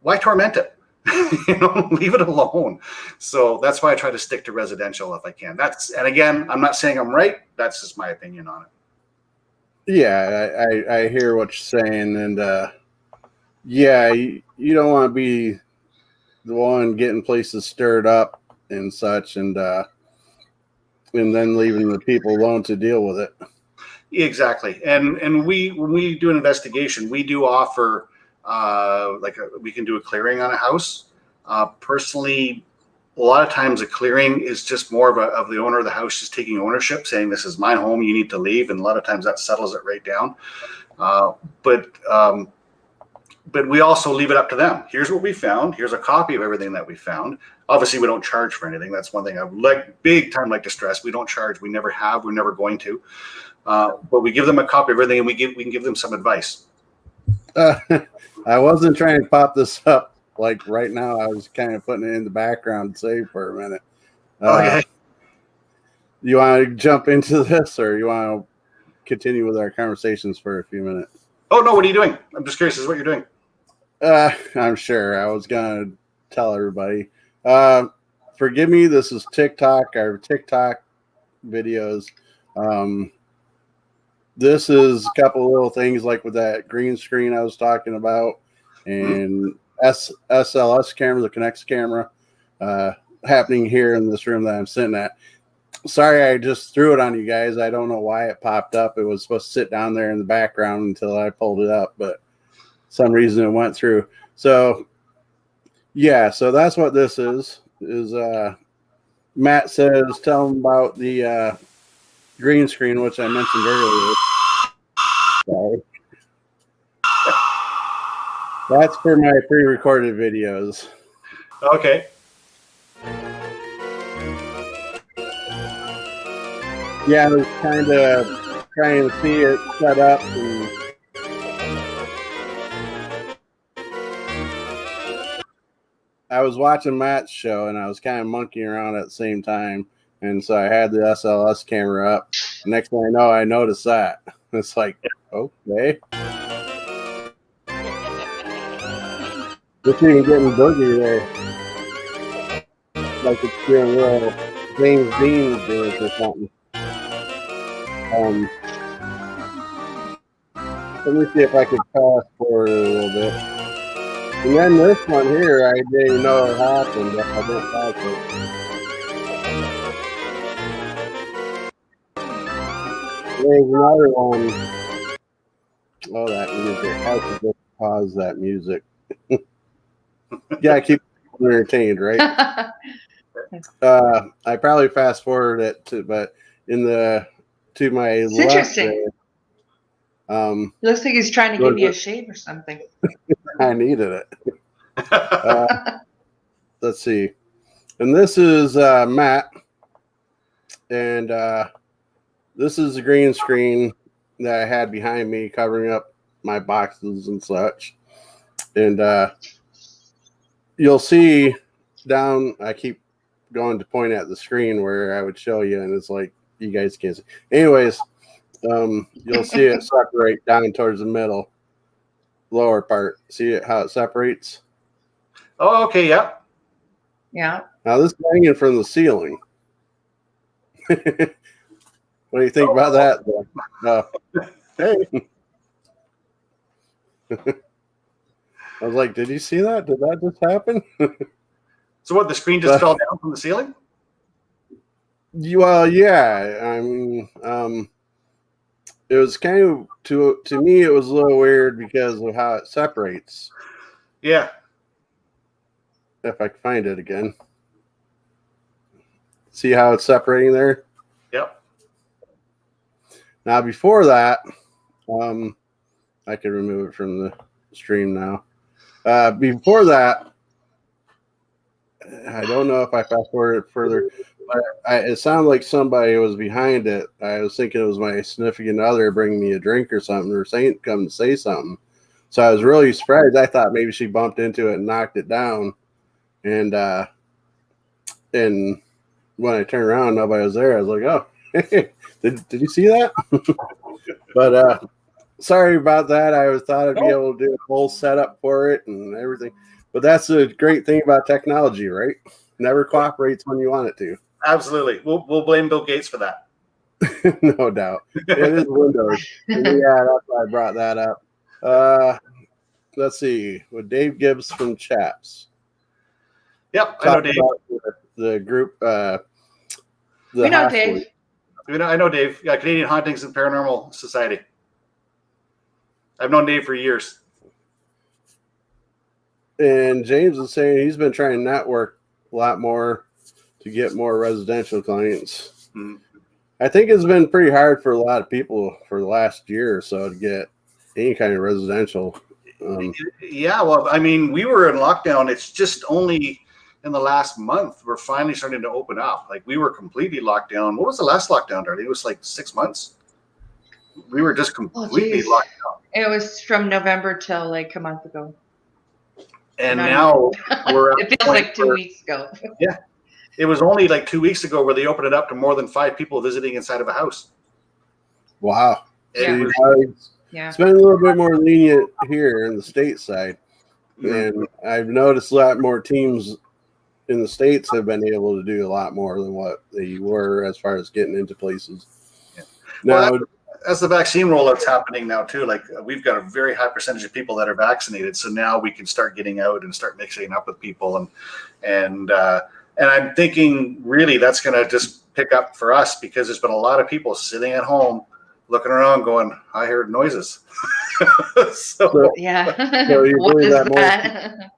why torment it? Leave it alone. So that's why I try to stick to residential if I can. And again, I'm not saying I'm right. That's just my opinion on it.
Yeah, I hear what you're saying, and yeah, you don't want to be the one getting places stirred up and such, and then leaving the people alone to deal with it.
Exactly. And when we do an investigation, we do offer we can do a clearing on a house. Personally, a lot of times a clearing is just more of the owner of the house just taking ownership, saying this is my home, you need to leave, and a lot of times that settles it right down. But we also leave it up to them. Here's what we found. Here's a copy of everything that we found. Obviously, we don't charge for anything. That's one thing I would big time like to stress. We don't charge. We never have. We're never going to. But we give them a copy of everything, and we can give them some advice.
I wasn't trying to pop this up like right now. I was kind of putting it in the background to save for a minute.
Okay.
You want to jump into this, or you want to continue with our conversations for a few minutes?
Oh no! What are you doing? I'm just curious. This is what you're doing.
I'm sure. I was gonna tell everybody. Forgive me. This is TikTok. Our TikTok videos. This is a couple of little things like with that green screen I was talking about, and SLS camera, the Kinect camera, happening here in this room that I'm sitting at. Sorry, I just threw it on you guys. I don't know why it popped up. It was supposed to sit down there in the background until I pulled it up, but some reason it went through. So yeah, so that's what this is Matt says, tell him about the green screen, which I mentioned earlier. Sorry. That's for my pre-recorded videos.
Okay.
Yeah, I was kind of trying to see it set up, and I was watching Matt's show, and I was kind of monkeying around at the same time, and so I had the SLS camera up. Next thing I know, I noticed that. It's like, okay. It's even getting boogie there. Like it's doing real James Dean doing or something. Let me see if I could fast forward a little bit. And then this one here, I didn't know it happened, but I didn't fast it. There's another one. Oh, that music. I should just pause that music. Yeah, keep entertained, right? I probably fast forward it but to my
It's
left
interesting.
there,
It looks like he's trying to give you a shave or something.
I needed it. Let's see. And this is Matt. And this is the green screen that I had behind me covering up my boxes and such. And you'll see down, I keep going to point at the screen where I would show you, and it's like, you guys can't see. Anyways, you'll see it separate down towards the middle, lower part. See it, how it separates?
Oh, okay, yeah.
Yeah.
Now this is hanging from the ceiling. What do you think about that? Hey. I was like, did you see that? Did that just happen?
So what, the screen just fell down from the ceiling?
Well, yeah. I mean, it was kind of, to me, it was a little weird because of how it separates.
Yeah.
If I can find it again. See how it's separating there?
Yep.
Now, before that, I can remove it from the stream now. Before that, I don't know if I fast forwarded it further, but it sounded like somebody was behind it. I was thinking it was my significant other bringing me a drink or something, or come to say something. So I was really surprised. I thought maybe she bumped into it and knocked it down. And when I turned around, nobody was there. I was like, oh, did you see that? But sorry about that. I thought I'd be able to do a whole setup for it and everything. But that's the great thing about technology, right? Never cooperates when you want it to.
Absolutely. We'll blame Bill Gates for that.
No doubt. It is Windows. Yeah, that's why I brought that up. Let's see. With Dave Gibbs from Chaps.
Yep, I know Dave.
The group.
We know Dave.
I know Dave. Yeah, Canadian Hauntings and Paranormal Society. I've known Dave for years.
And James is saying he's been trying to network a lot more to get more residential clients.
Mm-hmm.
I think it's been pretty hard for a lot of people for the last year or so to get any kind of residential.
Yeah, well, I mean, we were in lockdown. It's just only in the last month we're finally starting to open up. Like, we were completely locked down. What was the last lockdown, Darlene? It was like 6 months. We were just completely locked down.
It was from November till like a month ago.
And now we're
it feels like 2 weeks ago.
Yeah. It was only like 2 weeks ago where they opened it up to more than 5 people visiting inside of a house.
Wow.
Yeah.
It's been a little bit more lenient here in the state side. Mm-hmm. And I've noticed a lot more teams in the States have been able to do a lot more than what they were as far as getting into places.
Yeah.
Now,
well, as the vaccine rollout's happening now too, like we've got a very high percentage of people that are vaccinated. So now we can start getting out and start mixing up with people. And I'm thinking really that's going to just pick up for us because there's been a lot of people sitting at home looking around going, I heard noises.
So yeah.
So you believe that?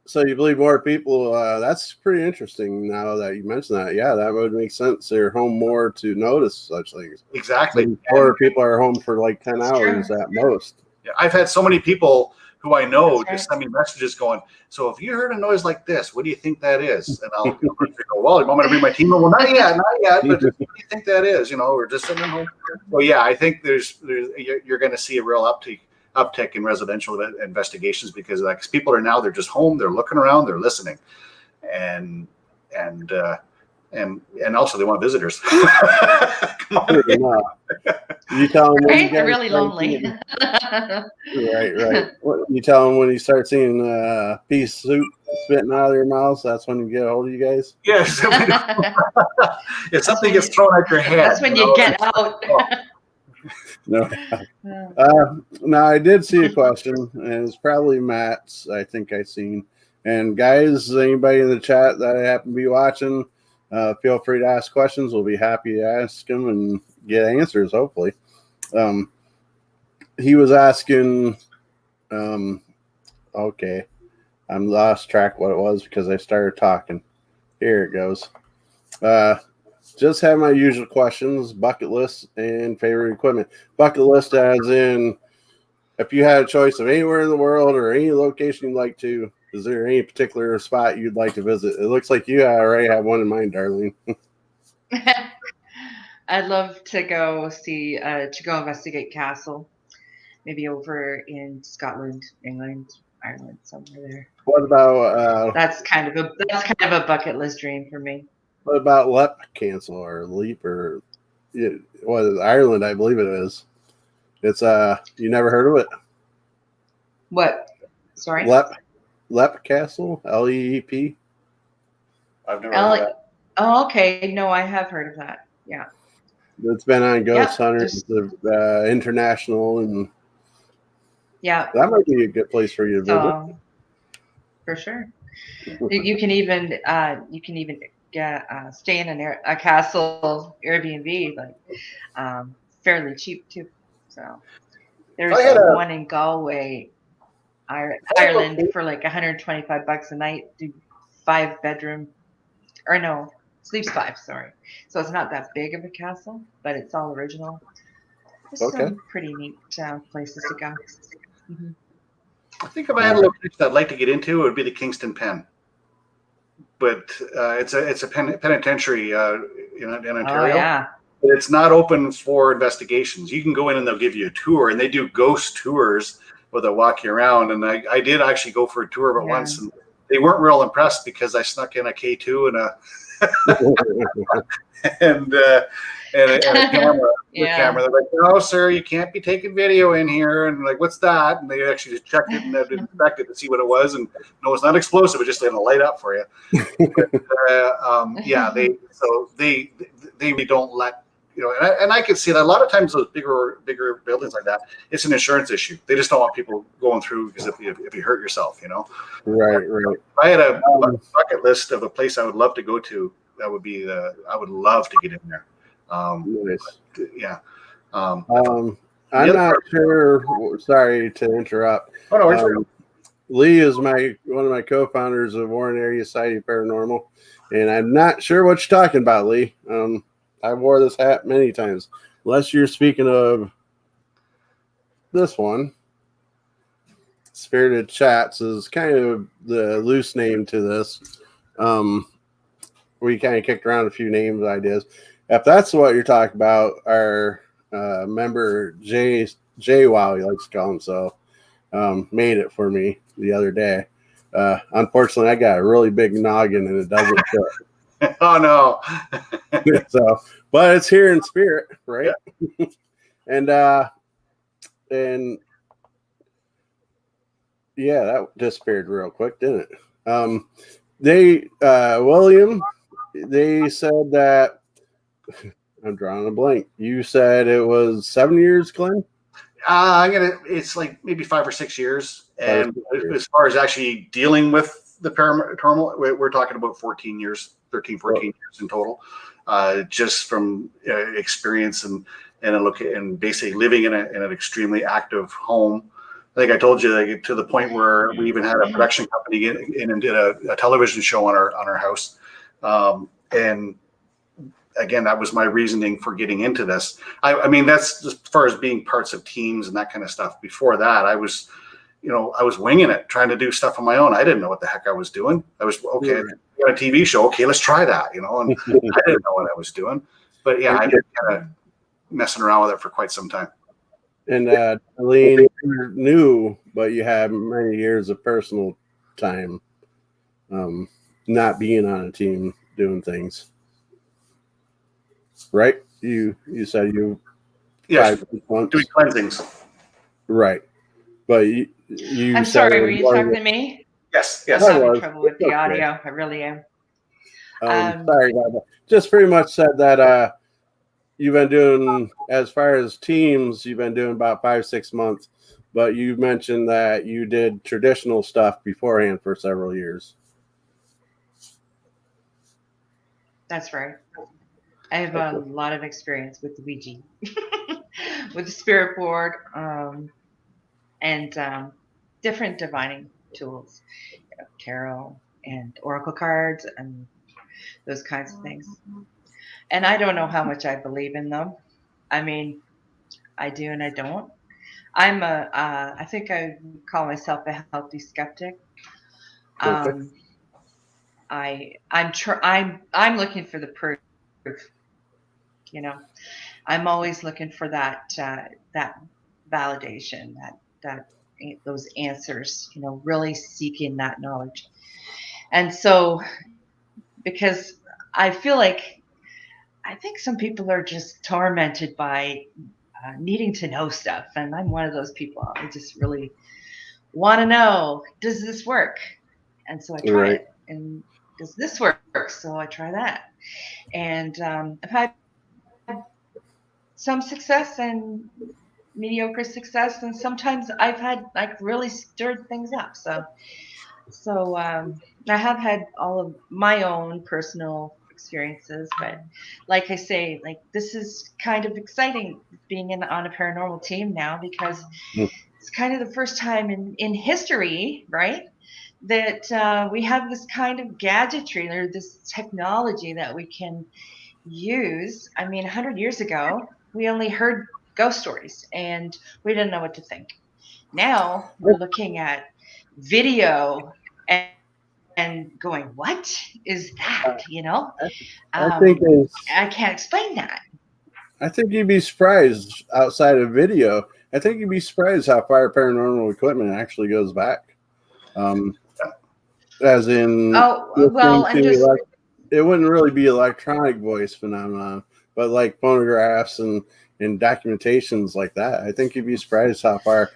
So you believe more people, that's pretty interesting now that you mentioned that. Yeah, that would make sense. They're home more to notice such things.
Exactly.
Or people are home for like 10 hours at most.
Yeah, I've had so many people who I know just send me messages going, so if you heard a noise like this, what do you think that is? And I'll go, well, you want me to bring my team? Well, not yet, but what do you think that is? You know, we're just sitting home. So yeah, I think you're going to see a real uptick in residential investigations because like people are now, they're just home, they're looking around, they're listening, and also they want visitors.
You tell them when
they're really lonely.
Right. You tell them when you start seeing pea soup spitting out of their mouths, that's when you get a hold of you guys.
Yes. If something gets thrown at your head,
that's when you get out.
No. Now I did see a question, and it's probably Matt's. I think I seen. And guys, anybody in the chat that I happen to be watching, feel free to ask questions. We'll be happy to ask them and get answers. Hopefully, he was asking. Okay, I'm lost track what it was because I started talking. Here it goes. Just have my usual questions, bucket list, and favorite equipment. Bucket list as in, if you had a choice of anywhere in the world or any location you'd like to, is there any particular spot you'd like to visit? It looks like you already have one in mind, Darlene.
I'd love to go investigate Castle, maybe over in Scotland, England, Ireland, somewhere there.
What about
that's kind of a bucket list dream for me.
What about Leap Cancel or Leap or what is Ireland? I believe it is. It's you never heard of it?
What? Sorry.
Leap Castle, LEEP.
I've never heard of that.
Oh, okay. No, I have heard of that. Yeah.
It's been on Ghost Hunters, the International, and
yeah,
that might be a good place for you to visit.
For sure. You can even get stay in a castle Airbnb like fairly cheap too. So there's one in Galway, Ireland for like $125 a night. Do 5-bedroom, or no, sleeps 5. Sorry, so it's not that big of a castle, but it's all original. There's some pretty neat places to go. Mm-hmm.
I think if I had a location I'd like to get into, it would be the Kingston Pen. But it's a penitentiary in Ontario.
Oh, yeah.
But it's not open for investigations. You can go in and they'll give you a tour, and they do ghost tours where they'll walk you around. And I did actually go for a tour of it once, and they weren't real impressed because I snuck in a K2 and and a camera.
Yeah.
Camera. They're like, no, sir, you can't be taking video in here. And like, what's that? And they actually just checked it and had inspected to see what it was. And no, it's not explosive. It's just going to light up for you. But, yeah, they really don't let, you know, and I can see that a lot of times those bigger buildings like that, it's an insurance issue. They just don't want people going through because if you hurt yourself, you know.
Right.
If I had a bucket list of a place I would love to go to, that would be I would love to get in there.
Nice.
Yeah.
I'm not sure. Sorry to interrupt.
Oh, no,
Lee is one of my co-founders of Warren Area Society Paranormal, and I'm not sure what you're talking about, Lee. I wore this hat many times, unless you're speaking of this one. Spirited Chats is kind of the loose name to this. We kind of kicked around a few names ideas. If that's what you're talking about, our member Jay Wow, he likes to call himself, made it for me the other day. Unfortunately, I got a really big noggin and it doesn't fit.
Oh no!
So, but it's here in spirit, right? Yeah. and yeah, that disappeared real quick, didn't it? William, they said that. I'm drawing a blank. You said it was 7 years, Glenn?
It's like maybe 5 or 6 years. And as far as actually dealing with the paranormal, we're talking about 14 years years in total. Just from experience and basically living in an extremely active home. I think I told you, like, to the point where we even had a production company in and did a television show on our house. And again, that was my reasoning for getting into this. I mean, that's just as far as being parts of teams and that kind of stuff. Before that, I was winging it, trying to do stuff on my own. I didn't know what the heck I was doing. I was, okay, we got a TV show. Okay, let's try that, and I didn't know what I was doing. But yeah, I've been kind of messing around with it for quite some time.
And Eileen, you're new, but you have many years of personal time not being on a team doing things. Right? You said you
doing cleansings.
Right. But you
I'm sorry, were you talking to me?
Yes.
I'm having trouble with the audio. I really am.
Sorry about that. Just pretty much said that you've been doing, as far as teams, you've been doing about 5-6 months, but you mentioned that you did traditional stuff beforehand for several years.
That's right. I have a lot of experience with the Ouija, with the spirit board, and different divining tools, tarot and oracle cards and those kinds of things. And I don't know how much I believe in them. I mean, I do and I don't. I think I would call myself a healthy skeptic. I'm looking for the proof. I'm always looking for that validation, that those answers. Really seeking that knowledge. And so, because I feel like, I think some people are just tormented by needing to know stuff, and I'm one of those people. I just really want to know, does this work? And so I try it. And does this work? So I try that. And I've had some success and mediocre success, and sometimes I've had really stirred things up. So I have had all of my own personal experiences, but like I say, this is kind of exciting being on a paranormal team now, because it's kind of the first time in history, right, that we have this kind of gadgetry or this technology that we can use. I mean, 100 years ago, we only heard ghost stories and we didn't know what to think. Now we're looking at video and going, what is that? I can't explain that.
I think you'd be surprised outside of video. I think you'd be surprised how far paranormal equipment actually goes back. As in,
it wouldn't
really be electronic voice phenomenon, but like photographs and documentations like that, I think you'd be surprised how far,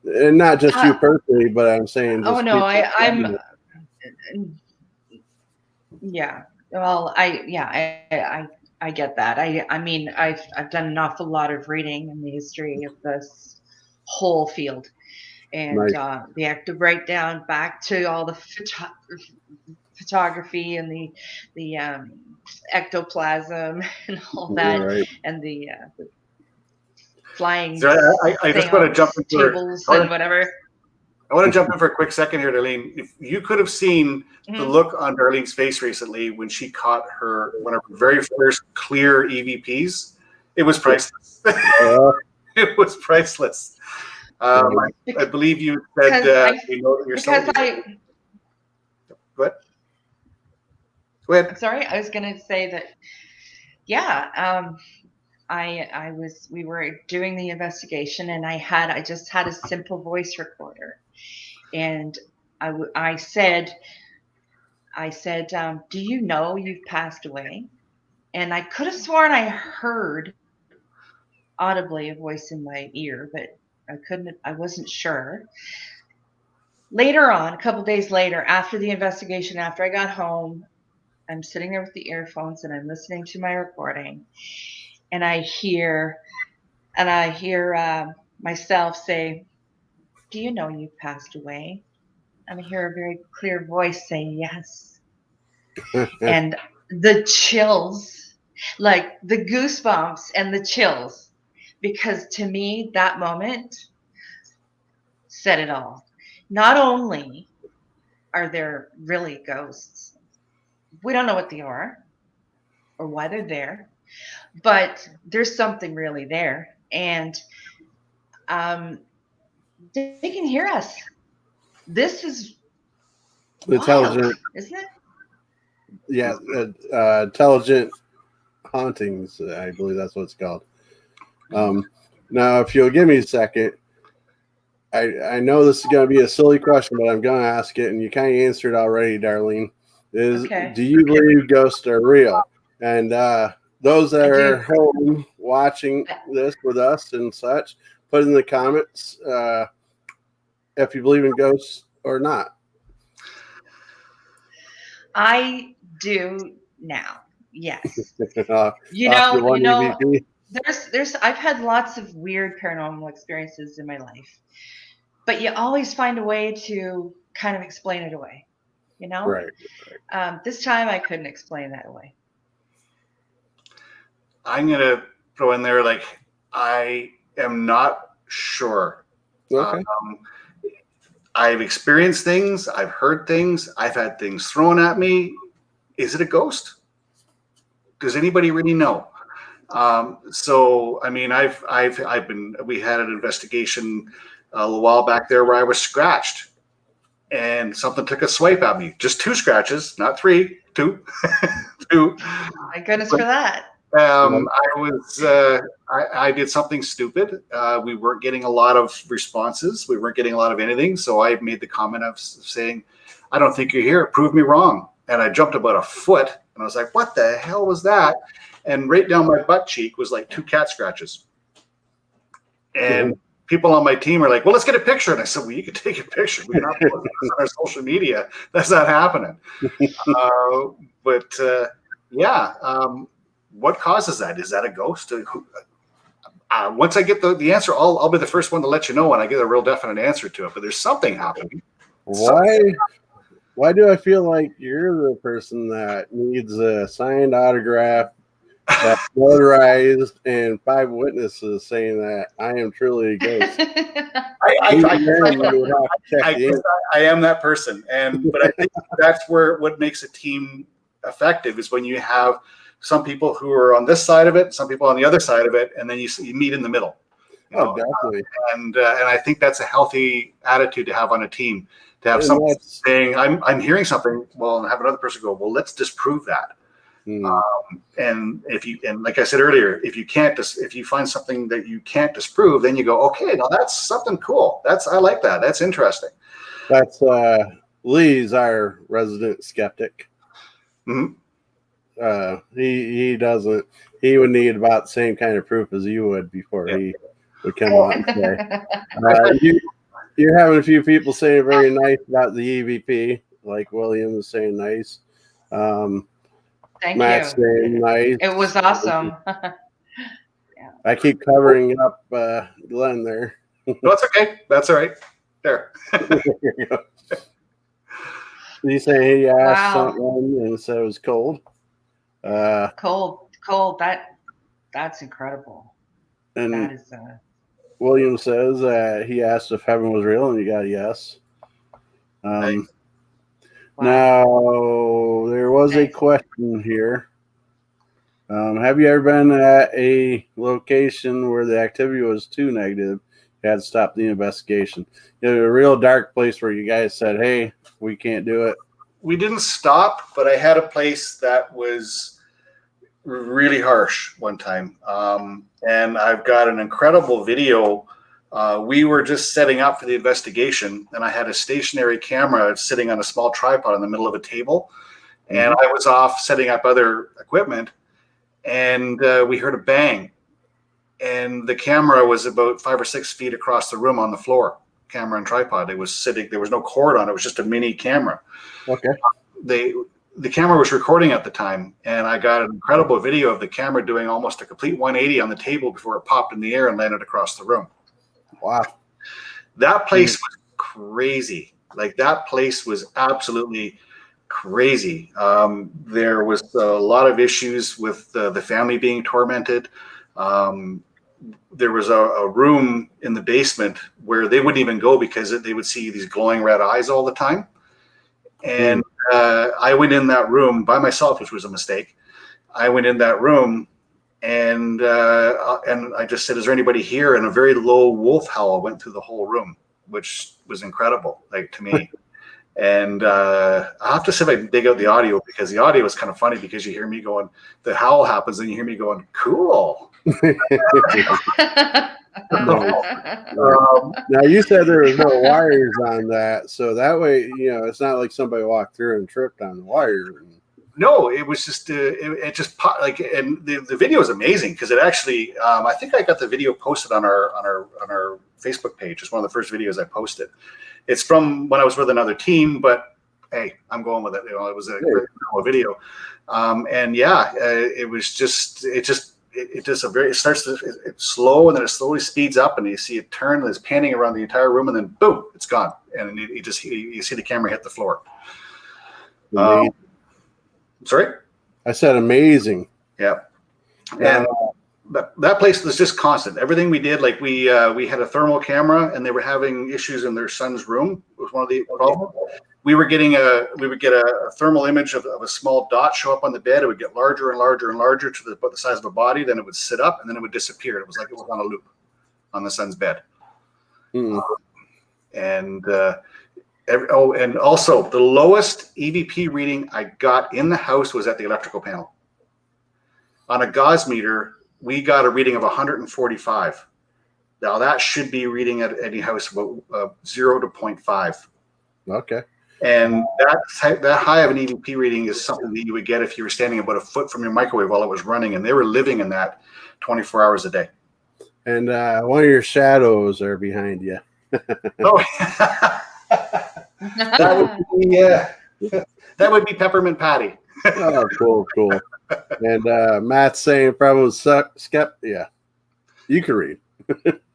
and not just you personally, but I'm saying just
Oh no, I'm
people.
yeah. Well, I get that. I mean, I've done an awful lot of reading in the history of this whole field, and
Nice.
the active breakdown back to all the photography and the ectoplasm and all that,
Right.
and the flying
So I just want to jump
seance
in
tables and whatever.
I want to jump in for a quick second here, Darlene. If you could have seen the
Mhm.
look on Darlene's face recently when she caught one of her very first clear EVPs, it was priceless. It was priceless. I believe you said you know that yourself.
Because
Go ahead. Go ahead.
I'm sorry, I was going to say that, yeah, we were doing the investigation, and I just had a simple voice recorder, and I said, do you know you've passed away? And I could have sworn I heard audibly a voice in my ear, but I wasn't sure. Later on, a couple days later, after the investigation, after I got home, I'm sitting there with the earphones and I'm listening to my recording, and I hear myself say, do you know you've passed away? And I hear a very clear voice say yes. And the chills, like the goosebumps and the chills, because to me, that moment said it all. Not only are there really ghosts, we don't know what they are or why they're there, but there's something really there. And they can hear us. This is wild,
Intelligent,
isn't it?
yeah, intelligent hauntings, I believe that's what it's called. Now, if you'll give me a second, I know this is going to be a silly question, but I'm going to ask it, and you kind of answered already, Darlene.
Okay.
Do you believe ghosts are real? And those that are home watching this with us and such, put in the comments if you believe in ghosts or not.
I do now. Yes.
You know,
I've had lots of weird paranormal experiences in my life, but you always find a way to kind of explain it away, you know?
Right.
This time I couldn't explain that away.
I'm going to throw in there, like, I am not sure.
Okay.
I've experienced things. I've heard things. I've had things thrown at me. Is it a ghost? Does anybody really know? So, I mean, we had an investigation a little while back there where I was scratched and something took a swipe at me. Just 2 scratches, not 3, 2. 2.
My goodness for that.
I did something stupid. We weren't getting a lot of responses. We weren't getting a lot of anything. So I made the comment of saying, I don't think you're here. Prove me wrong. And I jumped about a foot and I was like, what the hell was that? And right down my butt cheek was like 2 cat scratches. And people on my team are like, well, let's get a picture. And I said, well, you can take a picture. We're not putting this on our social media. That's not happening. What causes that? Is that a ghost? Once I get the answer, I'll be the first one to let you know when I get a real definite answer to it. But there's something happening.
Why do I feel like you're the person that needs a signed autograph, that's notarized, and 5 witnesses saying that I am truly a ghost?
I am that person, but I think that's what makes a team effective is when you have some people who are on this side of it, some people on the other side of it, and then you meet in the middle.
Definitely.
And I think that's a healthy attitude to have on a team. To have someone saying, "I'm hearing something," well, and have another person go, "Well, let's disprove that." And like I said earlier, if you find something that you can't disprove, then you go, "Okay, now that's something cool. I like that. That's interesting."
That's Lee's our resident skeptic.
Mm-hmm.
He doesn't. He would need about the same kind of proof as you would before he would come on and say. You're having a few people saying very nice about the EVP, like William is saying nice.
Thank
Matt's
you.
saying nice.
It was awesome.
I keep covering up Glenn there.
No, that's okay. That's all right. There.
He's saying he asked
Wow.
something and said it was cold.
Cold. That's incredible.
And
That is.
William says he asked if heaven was real, and you got a yes.
Nice.
Wow.
Now, there was a
Nice.
question here. Have you ever been at a location where the activity was too negative? You had to stop the investigation. You know, a real dark place where you guys said, hey, we can't do it.
We didn't stop, but I had a place that was really harsh one time. And I've got an incredible video. We were just setting up for the investigation, and I had a stationary camera sitting on a small tripod in the middle of a table. And I was off setting up other equipment, and we heard a bang. And the camera was about 5 or 6 feet across the room on the floor, camera and tripod. It was sitting, there was no cord on it. It was just a mini camera.
Okay.
The camera was recording at the time, and I got an incredible video of the camera doing almost a complete 180 on the table before it popped in the air and landed across the room.
Wow.
That place was crazy. Like, that place was absolutely crazy. There was a lot of issues with the family being tormented. There was a room in the basement where they wouldn't even go because they would see these glowing red eyes all the time. And I went in that room by myself, which was a mistake. I went in that room and I just said, is there anybody here? And a very low wolf howl went through the whole room, which was incredible, like, to me. And I'll have to see if I can dig out the audio, because the audio is kind of funny, because you hear me going, the howl happens, and you hear me going, cool.
Now, you said there was no wires on that, so that way, you know, it's not like somebody walked through and tripped on the wire.
No, it was just it just like, and the video is amazing, because it actually I think I got the video posted on our Facebook page. It's one of the first videos I posted. It's from when I was with another team, but hey, I'm going with it. You know, it was a great video, and yeah, it was just it starts it's slow, and then it slowly speeds up, and you see it turn, and it's panning around the entire room, and then boom, it's gone, and you see the camera hit the floor. Sorry?
I said amazing.
Yeah. And that place was just constant. Everything we did, like we had a thermal camera, and they were having issues in their son's room. It was one of the problems. We would get a thermal image of a small dot show up on the bed. It would get larger and larger and larger to about the size of a body. Then it would sit up, and then it would disappear. It was like it was on a loop on the son's bed. And and also the lowest EVP reading I got in the house was at the electrical panel. On a gauge meter, we got a reading of 145. Now that should be reading at any house about 0 to 0.5.
Okay.
And that high of an EVP reading is something that you would get if you were standing about a foot from your microwave while it was running, and they were living in that 24 hours a day. And
one of your shadows are behind you.
Oh, that would be Peppermint Patty.
Oh, cool. And Matt's saying probably was skep. Yeah, you can read.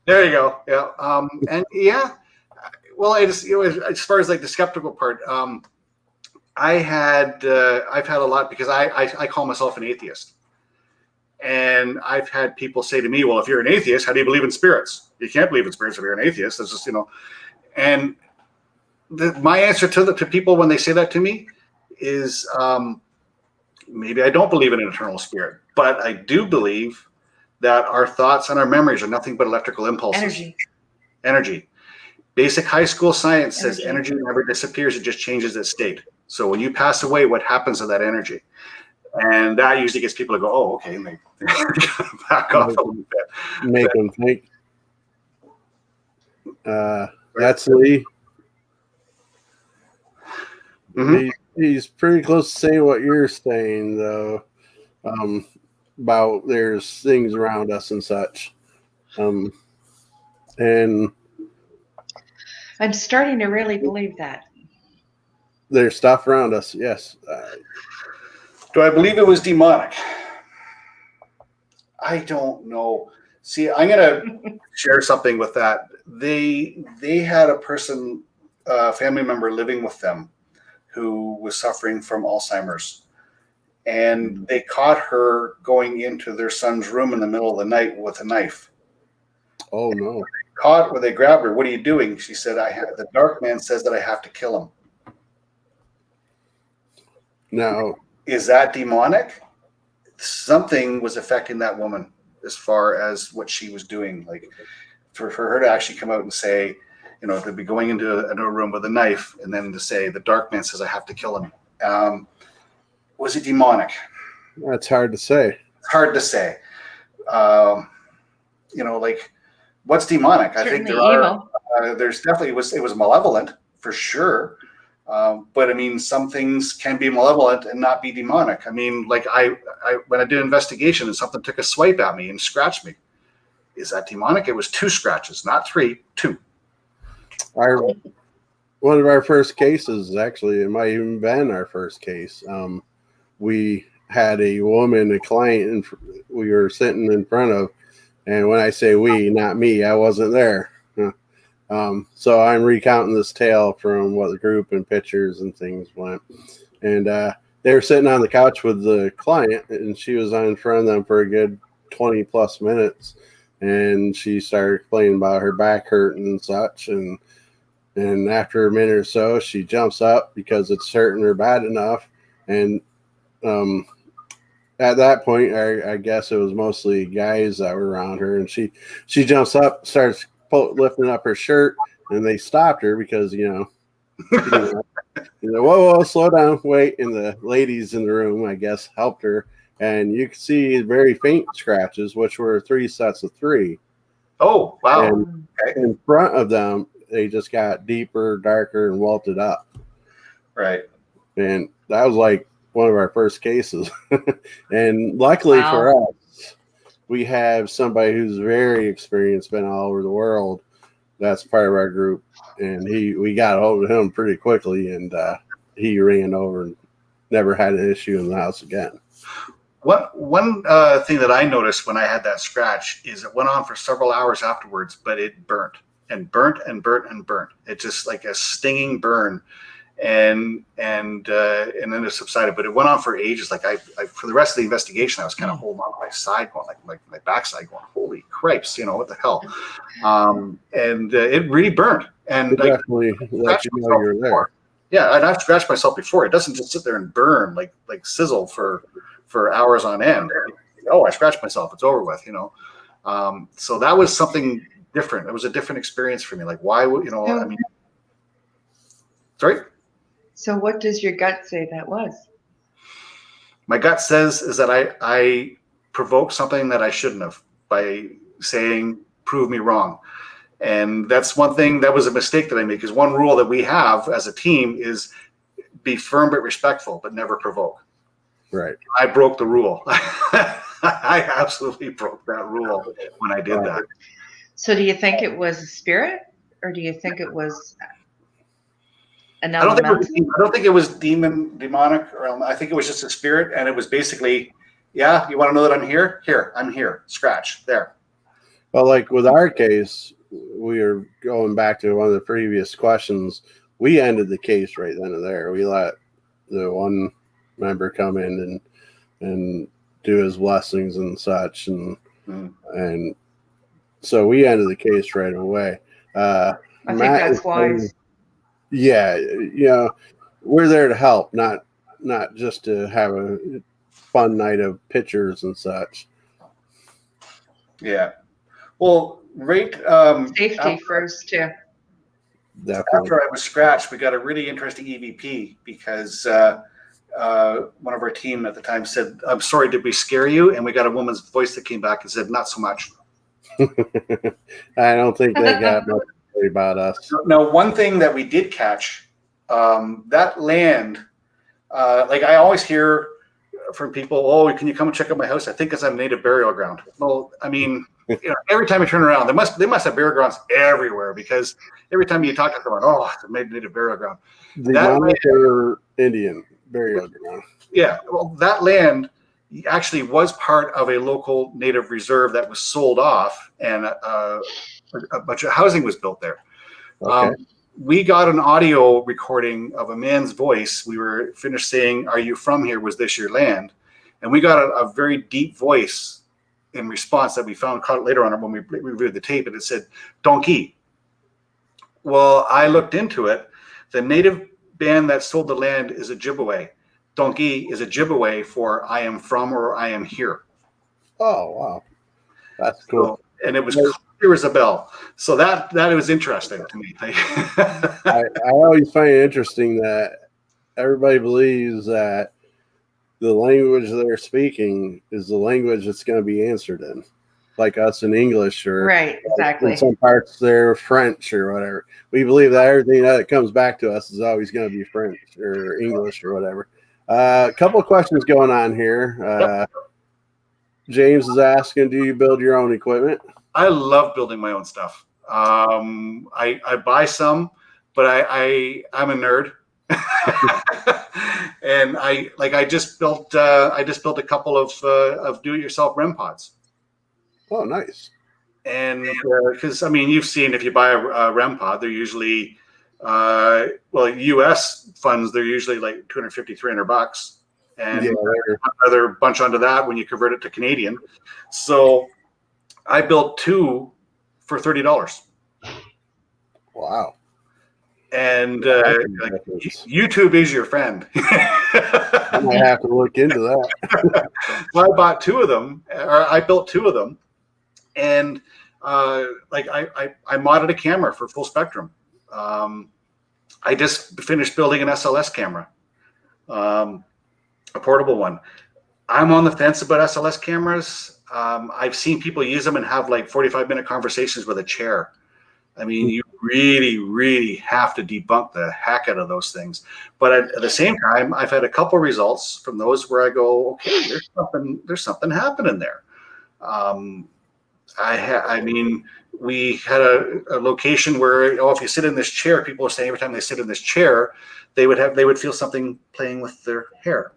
There you go. Yeah. And yeah. Well, as far as like the skeptical part, I've had a lot, because I call myself an atheist, and I've had people say to me, "Well, if you're an atheist, how do you believe in spirits? You can't believe in spirits if you're an atheist." It's just, and my answer to people when they say that to me is, maybe I don't believe in an eternal spirit, but I do believe that our thoughts and our memories are nothing but electrical impulses. Energy. Basic high school science says energy never disappears, it just changes its state. So when you pass away, what happens to that energy? And that usually gets people to go, oh, okay, and they back off a little bit.
Make them think. That's Lee.
Mm-hmm.
He's pretty close to saying what you're saying, though. about there's things around us and such. And
I'm starting to really believe that.
there's stuff around us. Yes.
Do I believe it was demonic? I don't know. See, I'm gonna share something with that. They had a person, a family member living with them who was suffering from Alzheimer's. And they caught her going into their son's room in the middle of the night with a knife.
Oh no.
Caught when they grabbed her. What are you doing? She said, the dark man says that I have to kill him.
Now,
is that demonic? Something was affecting that woman as far as what she was doing. Like for her to actually come out and say, to be going into a room with a knife and then to say, the dark man says I have to kill him. Was it demonic?
That's hard to say.
It's hard to say. What's demonic?
Certainly
I think
evil.
There's definitely, it was malevolent for sure. But I mean, some things can be malevolent and not be demonic. I mean, like when I did an investigation and something took a swipe at me and scratched me, is that demonic? It was 2 scratches, not 3, 2.
One of our first cases, actually, it might even been our first case. We had a woman, a client, and we were sitting in front of, and when I say we, not me, I wasn't there. So I'm recounting this tale from what the group and pictures and things went. And they were sitting on the couch with the client, and she was in front of them for a good 20 plus minutes. And she started complaining about her back hurting and such. And after a minute or so, she jumps up because it's hurting her bad enough. And at that point, I guess it was mostly guys that were around her. And she jumps up, starts lifting up her shirt, and they stopped her because whoa, slow down, wait. And the ladies in the room, I guess, helped her, and you could see very faint scratches, which were 3 sets of 3.
Oh wow.
And in front of them, they just got deeper, darker, and welted up.
Right.
And that was like one of our first cases. And luckily for us, we have somebody who's very experienced, been all over the world. That's part of our group. And we got a hold of him pretty quickly, and he ran over and never had an issue in the house again.
One thing that I noticed when I had that scratch is it went on for several hours afterwards, but it burnt and burnt and burnt and burnt. It just like a stinging burn. And then it subsided, but it went on for ages. Like I for the rest of the investigation, I was kind of holding on my side, going like my backside, going, "Holy cripes, what the hell?" And it really burned. And
definitely let you know you're there.
Yeah, and I've scratched myself before. It doesn't just sit there and burn like sizzle for hours on end. Oh, I scratched myself. It's over with. So that was something different. It was a different experience for me. Like, why would I mean, sorry.
So what does your gut say that was?
My gut says is that I provoked something that I shouldn't have by saying, prove me wrong. And that's one thing that was a mistake that I made, because one rule that we have as a team is be firm but respectful, but never provoke.
Right.
I broke the rule. I absolutely broke that rule when I did that.
So do you think it was a spirit, or do you think it was
I don't think it was demonic, or I think it was just a spirit, and it was basically, yeah, you want to know that I'm here? Here, I'm here. Scratch there.
Well, like with our case, we are going back to one of the previous questions. We ended the case right then and there. We let the one member come in and do his blessings and such, and so we ended the case right away.
I think that's wise.
Yeah, we're there to help, not just to have a fun night of pictures and such.
Yeah. Well, right.
Safety first, too.
Definitely.
After I was scratched, we got a really interesting EVP because one of our team at the time said, "I'm sorry, did we scare you?" And we got a woman's voice that came back and said, "Not so much."
I don't think they got much about us.
Now, one thing that we did catch, that land, like I always hear from people, oh, can you come and check out my house? I think it's a native burial ground. Well, I mean, every time you turn around, they must have burial grounds everywhere, because every time you talk to someone, oh, it's a native burial ground.
Demonic or Indian burial ground.
Yeah, well, that land actually was part of a local native reserve that was sold off, and a bunch of housing was built there.
Okay.
We got an audio recording of a man's voice. We were finished saying, "Are you from here? Was this your land?" And we got a very deep voice in response that we found caught later on when we reviewed the tape, and it said, "Donkey." Well, I looked into it. The native band that sold the land is Ojibwe. Donkey is Ojibwe for "I am from" or "I am here."
Oh, wow. That's cool.
So, and it was clear as a bell. So that was interesting to me.
I always find it interesting that everybody believes that the language they're speaking is the language that's going to be answered in, like us in English, or
Right, exactly.
in some parts they're French or whatever. We believe that everything that comes back to us is always going to be French or English or whatever. A couple of questions going on here. James is asking, do you build your own equipment?
I love building my own stuff. I buy some, but I'm a nerd. And I just built a couple of do-it-yourself REM pods.
Oh, nice.
And because I mean, you've seen, if you buy a REM pod, they're usually US funds, they're usually like $250, $300, and another bunch onto that when you convert it to Canadian. So I built two for $30.
Wow.
And YouTube is your friend.
I might have to look into that.
Well, I bought two of them, or I built two of them, and I modded a camera for full spectrum. I just finished building an SLS camera, a portable one. I'm on the fence about SLS cameras. I've seen people use them and have like 45-minute conversations with a chair. I mean, you really, really have to debunk the heck out of those things. But at the same time, I've had a couple results from those where I go, okay, there's something happening there. I mean, we had a location where, if you sit in this chair, people are saying every time they sit in this chair, they would feel something playing with their hair.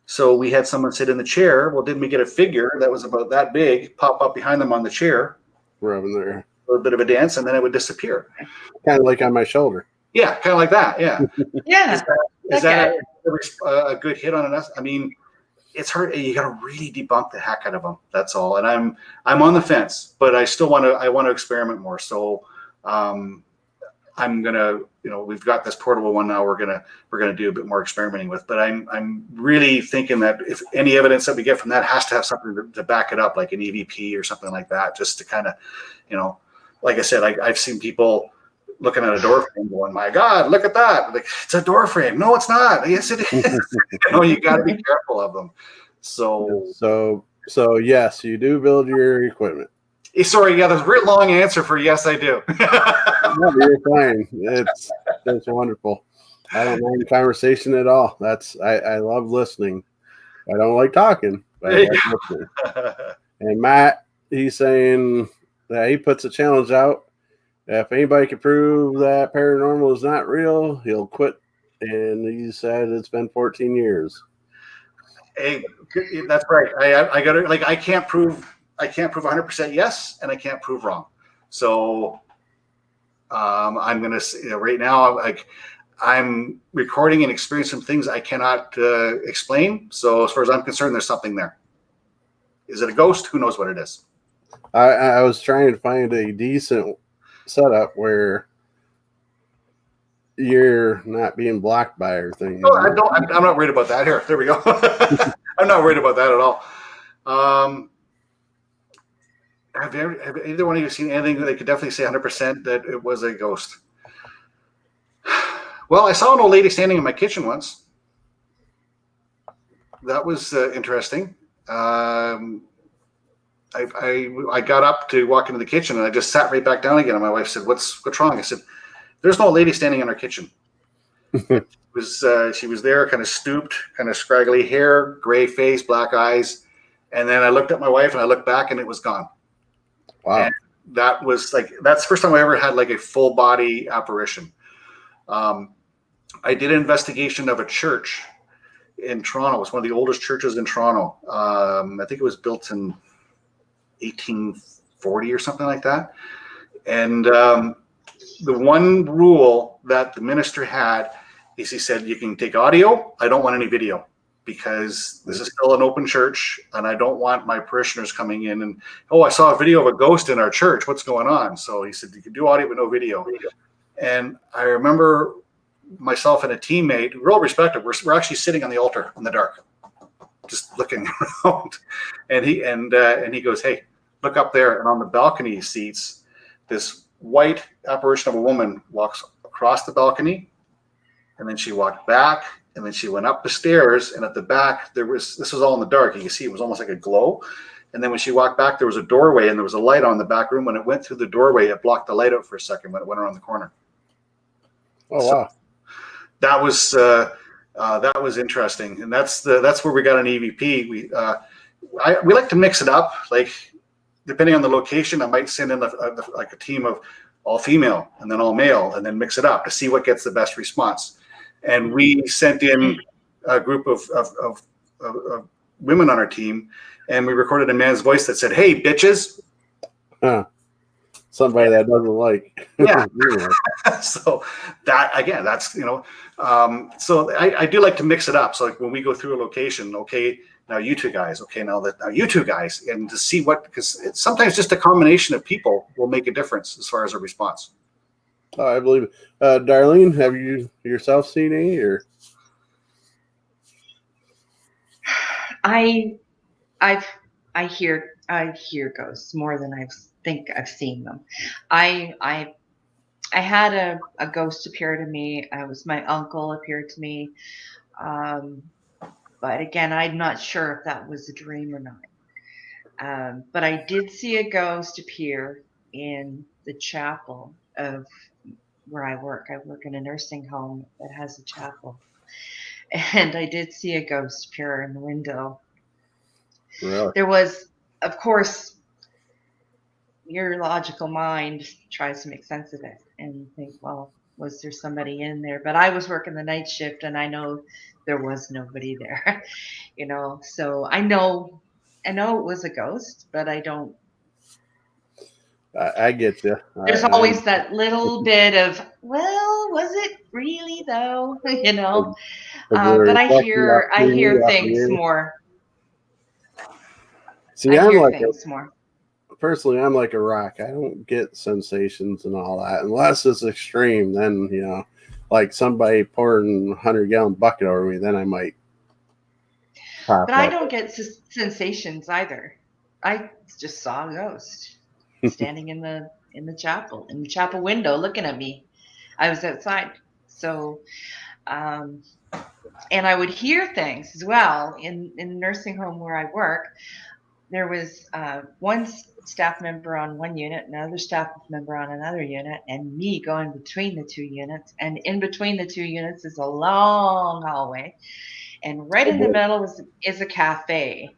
So we had someone sit in the chair. Well, didn't we get a figure that was about that big pop up behind them on the chair?
Rubbing there.
A little bit of a dance, and then it would disappear.
Kind of like on my shoulder.
Yeah, kind of like that. Yeah.
Yeah.
Is that a good hit on an S? I mean, it's hard. You got to really debunk the heck out of them. That's all. And I'm on the fence, but I still want to experiment more. So I'm gonna, we've got this portable one now. We're gonna do a bit more experimenting with. But I'm really thinking that if any evidence that we get from that has to have something to back it up, like an EVP or something like that, just to kind of, like I said, I've seen people looking at a door frame going, "My God, look at that! Like, it's a door frame." No, it's not. Yes, it is. You got to be careful of them. So
yes, you do build your equipment.
Sorry, yeah, there's a very long answer for yes, I do.
No, you're fine. It's wonderful. I don't mind conversation at all. I love listening. I don't like talking, but I like listening. And Matt, he's saying that he puts a challenge out. If anybody can prove that paranormal is not real, he'll quit. And he said it's been 14 years.
Hey, that's right. I got it. Like, I can't prove 100% yes, and I can't prove wrong. So I'm gonna right now, I'm recording and experiencing things I cannot explain. So as far as I'm concerned, there's something there. Is it a ghost? Who knows what it is?
I was trying to find a decent setup where you're not being blocked by everything.
No, I'm not worried about that. There we go. I'm not worried about that at all. Have either one of you seen anything that they could definitely say 100% that it was a ghost? Well, I saw an old lady standing in my kitchen once. That was interesting. I got up to walk into the kitchen and I just sat right back down again. And my wife said, "What's wrong?" I said, "There's no lady standing in our kitchen." It She was there, kind of stooped, kind of scraggly hair, gray face, black eyes. And then I looked at my wife and I looked back and it was gone.
Wow.
And that was like, that's the first time I ever had like a full body apparition. I did an investigation of a church in Toronto. It was one of the oldest churches in Toronto. I think it was built in 1840 or something like that. And the one rule that the minister had is he said, you can take audio. I don't want any video because this is still an open church and I don't want my parishioners coming in and, oh, I saw a video of a ghost in our church. What's going on? So he said, you can do audio but no video. And I remember myself and a teammate, real respected, we're actually sitting on the altar in the dark, just looking around. And he goes, hey, look up there. And on the balcony seats, this white apparition of a woman walks across the balcony, and then she walked back, and then she went up the stairs, and at the back this was all in the dark. You can see it was almost like a glow. And then when she walked back, there was a doorway, and there was a light on the back room. When it went through the doorway, it blocked the light out for a second when it went around the corner.
Oh, wow.
So that was interesting, and that's where we got an EVP. We like to mix it up, like depending on the location. I might send in like a team of all female and then all male, and then mix it up to see what gets the best response. And we sent in a group of women on our team, and we recorded a man's voice that said, "Hey, bitches."
Huh. Somebody that doesn't like.
Yeah. So that, again, that's, so I do like to mix it up. So like when we go through a location, okay, now you two guys, okay, now you two guys, and to see because it's sometimes just a combination of people will make a difference as far as a response.
Oh, I believe it. Darlene, have you yourself seen any, or?
I hear ghosts more than think I've seen them. I had a ghost appear to me. It was my uncle appeared to me. But again, I'm not sure if that was a dream or not. But I did see a ghost appear in the chapel of where I work. I work in a nursing home that has a chapel. And I did see a ghost appear in the window.
Really?
There was, of course, your logical mind tries to make sense of it and think, well, was there somebody in there? But I was working the night shift and I know there was nobody there, so I know it was a ghost, but I don't.
I get you.
There's always that little bit of, well, was it really though? But I hear things more.
See,
more.
Personally, I'm like a rock. I don't get sensations and all that unless it's extreme. Then, like somebody pouring a 100-gallon bucket over me, then I might pop
But
up.
I don't get sensations either. I just saw a ghost standing in the chapel window looking at me. I was outside. So, and I would hear things as well in the nursing home where I work. There was one staff member on one unit, another staff member on another unit, and me going between the two units. And in between the two units is a long hallway. And right in the middle is a cafe.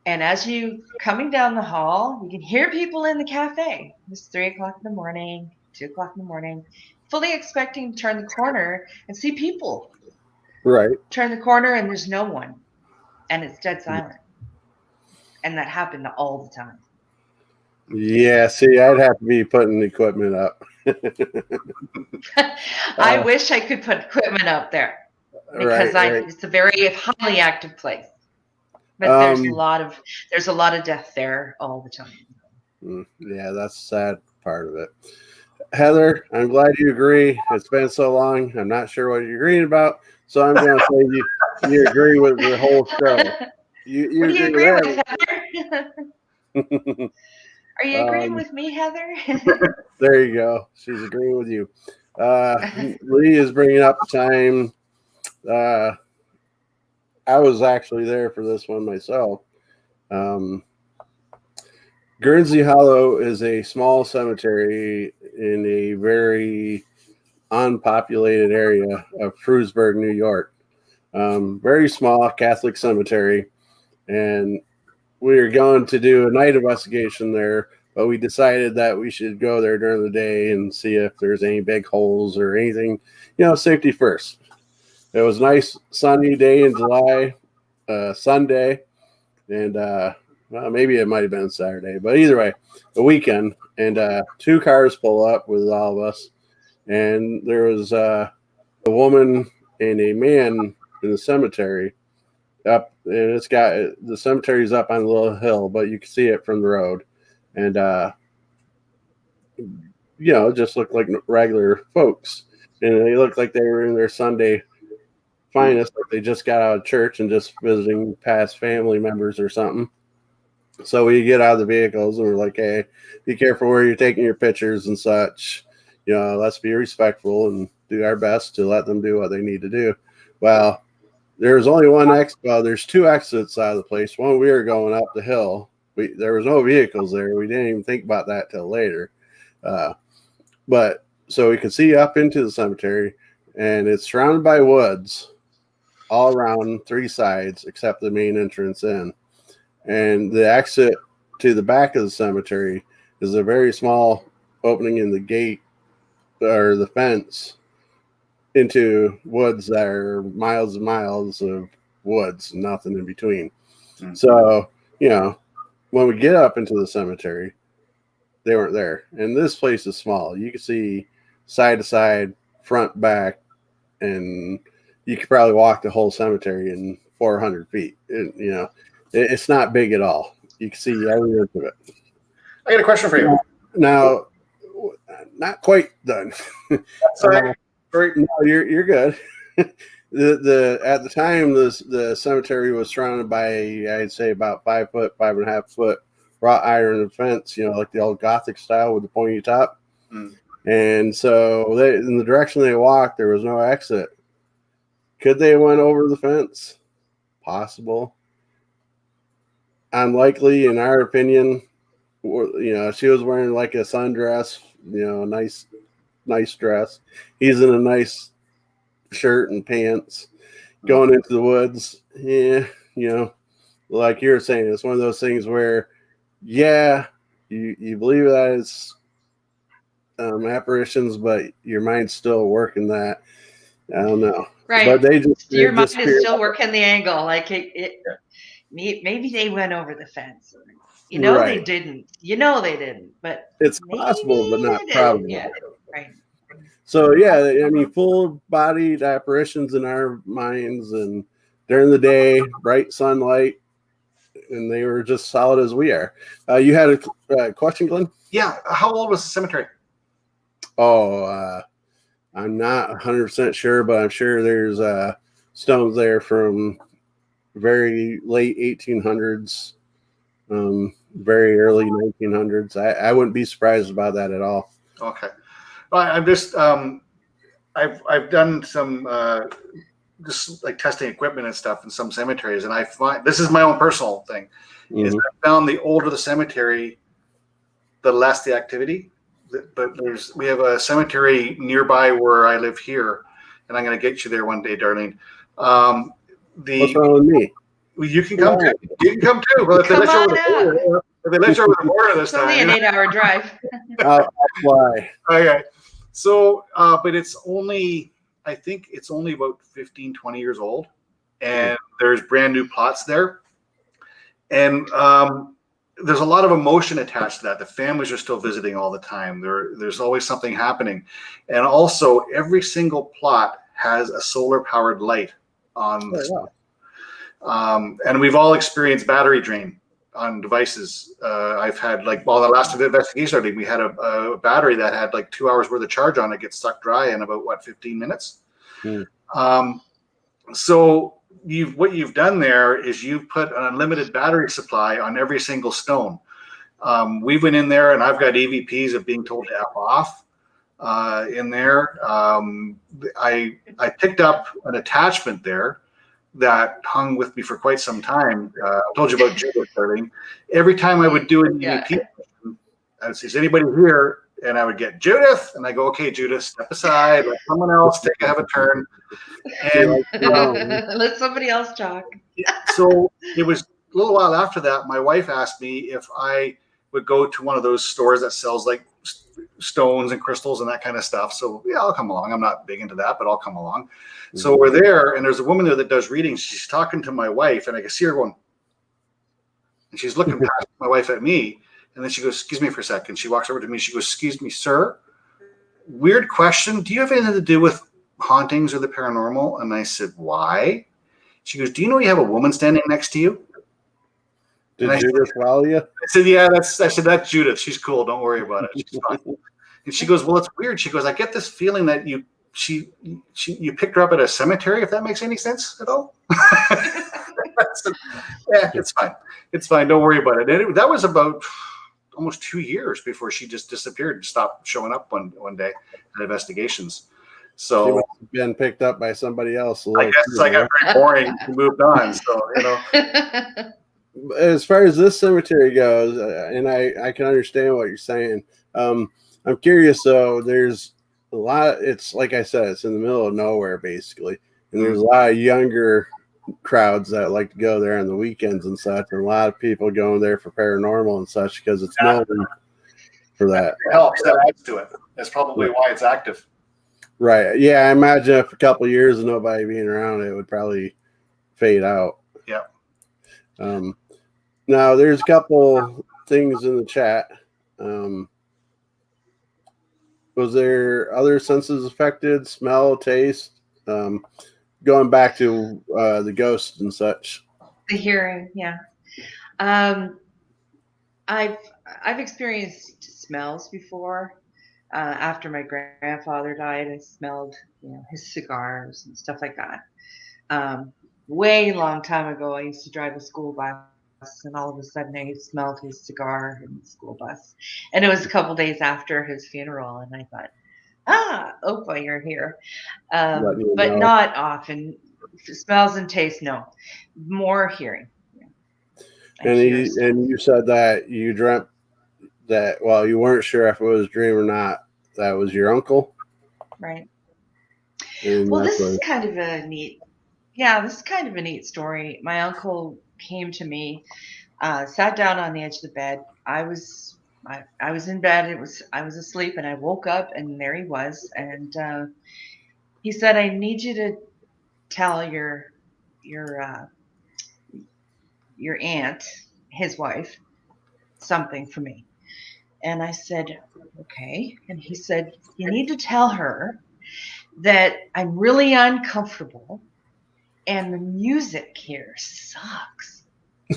And as you coming down the hall, you can hear people in the cafe. It's 3 o'clock in the morning, 2 o'clock in the morning, fully expecting to turn the corner and see people.
Right.
Turn the corner and there's no one. And it's dead silent. And that happened all the time.
Yeah, see, I'd have to be putting equipment up.
I wish I could put equipment up there because it's a very highly active place. But there's a lot of death there all the time.
Yeah, that's the sad part of it. Heather, I'm glad you agree. It's been so long. I'm not sure what you're agreeing about, so I'm going to say you agree with the whole show.
What do you agree with, Heather? Are you agreeing with me, Heather?
There you go. She's agreeing with you. Lee is bringing up the time. I was actually there for this one myself. Guernsey Hollow is a small cemetery in a very unpopulated area of Frewsburg, New York. Very small Catholic cemetery. And we were going to do a night investigation there, but we decided that we should go there during the day and see if there's any big holes or anything, safety first. It was a nice sunny day in July, Sunday, and well, maybe it might have been Saturday, but either way, the weekend. And 2 cars pull up with all of us, and there was a woman and a man in the cemetery up, and the cemetery's up on a little hill, but you can see it from the road, and it just looked like regular folks, and they looked like they were in their Sunday finest, like they just got out of church and just visiting past family members or something. So we get out of the vehicles and we're like, hey, be careful where you're taking your pictures and such. Let's be respectful and do our best to let them do what they need to do. Well, there's only one exit. Well, there's 2 exits out of the place. One, we were going up the hill. There was no vehicles there. We didn't even think about that till later. But so we could see up into the cemetery, and it's surrounded by woods all around 3 sides except the main entrance in. And the exit to the back of the cemetery is a very small opening in the gate or the fence into woods that are miles and miles of woods, nothing in between. Mm-hmm. So, when we get up into the cemetery, they weren't there. And this place is small. You can see side to side, front, back, and you could probably walk the whole cemetery in 400 feet. It's not big at all. You can see every inch of it.
I got a question for you.
Now, not quite done.
Sorry.
No, you're good. At the time, the cemetery was surrounded by, I'd say, about 5 foot, 5.5 foot wrought iron fence. Like the old Gothic style with the pointy top. Mm. And so, in the direction they walked, there was no exit. Could they have went over the fence? Possible. Unlikely, in our opinion. She was wearing like a sundress, nice dress. He's in a nice shirt and pants going into the woods. Yeah, like you were saying, it's one of those things where, you believe that it's apparitions, but your mind's still working that. I don't know.
Right.
But
your mind is still working the angle. Like maybe they went over the fence. Right. They didn't. They didn't. But
it's possible, but not probable.
Yeah. Right.
So full-bodied apparitions in our minds, and during the day, bright sunlight, and they were just solid as we are. You had a question, Glenn?
Yeah. How old was the cemetery?
Oh, I'm not 100% sure, but I'm sure there's stones there from very late 1800s, very early 1900s. I wouldn't be surprised about that at all.
Okay. Well, I'm just I've done some just like testing equipment and stuff in some cemeteries, and I find this is my own personal thing. Mm-hmm. Is I found the older the cemetery, the less the activity. But we have a cemetery nearby where I live here, and I'm going to get you there one day, Darlene.
What's wrong with me?
You can come too. You can come too. Well, if they let you over the border this time.
It's only an 8-hour drive.
I'll fly.
Okay. So, but it's only, I think it's only about 15, 20 years old, and there's brand new plots there. And there's a lot of emotion attached to that. The families are still visiting all the time. There's always something happening. And also, every single plot has a solar-powered light on the stone. And we've all experienced battery drain on devices. I've had the last investigation I did, we had a battery that had 2 hours worth of charge on it get sucked dry in about 15 minutes. So what you've done there is you've put an unlimited battery supply on every single stone. We went in there, and I've got EVPs of being told to F off in there. I picked up an attachment there that hung with me for quite some time. I told you about Judo starting. Every time I would do an EVP, I would say, is anybody here? and I would get Judith, and I go, okay, Judith, step aside, let someone else have a turn. And
let somebody else talk.
so it was a little while after that, my wife asked me if I would go to one of those stores that sells like stones and crystals and that kind of stuff. So yeah, I'll come along. I'm not big into that, but I'll come along. Mm-hmm. So we're there, and there's a woman there that does readings. She's talking to my wife, and I can see her going, and she's looking past my wife at me. And then she goes, excuse me for a second. She walks over to me. She goes, excuse me, sir. Weird question. Do you have anything to do with hauntings or the paranormal? And I said, why? She goes, do you know you have a woman standing next to you?
Did Judith follow you?
I said, yeah, that's Judith. She's cool. Don't worry about it. She's fine. And she goes, well, it's weird. She goes, I get this feeling that you picked her up at a cemetery, if that makes any sense at all. Said, yeah, it's fine. It's fine. Don't worry about it. And that was about almost 2 years before she just disappeared and stopped showing up one day at investigations. So
she must have been picked up by somebody else.
I guess I got very boring and moved on. So,
As far as this cemetery goes, and I can understand what you're saying. I'm curious though. There's a lot. It's like I said, it's in the middle of nowhere basically, and there's a lot of younger crowds that like to go there on the weekends and such, and a lot of people going there for paranormal and such because it's known for that.
It helps. That adds to it. That's probably why it's active.
Right. Yeah, I imagine if a couple of years of nobody being around, it would probably fade out.
Yeah.
Now there's a couple things in the chat. Was there other senses affected? Smell, taste? Going back to the ghosts and such.
The hearing, yeah. I've experienced smells before. After my grandfather died, I smelled, his cigars and stuff like that. Way long time ago, I used to drive a school bus, and all of a sudden, I smelled his cigar in the school bus. And it was a couple days after his funeral, and I thought, Opa, you're here. But not often. Smells and taste, no. More hearing. Yeah.
And you said that you dreamt that, well, you weren't sure if it was a dream or not. That was your uncle?
Right.
And
well, this is kind of a neat story. My uncle came to me, sat down on the edge of the bed. I was in bed. I was asleep, and I woke up, and there he was. And he said, "I need you to tell your aunt, his wife, something for me." And I said, "Okay." And he said, "You need to tell her that I'm really uncomfortable, and the music here sucks."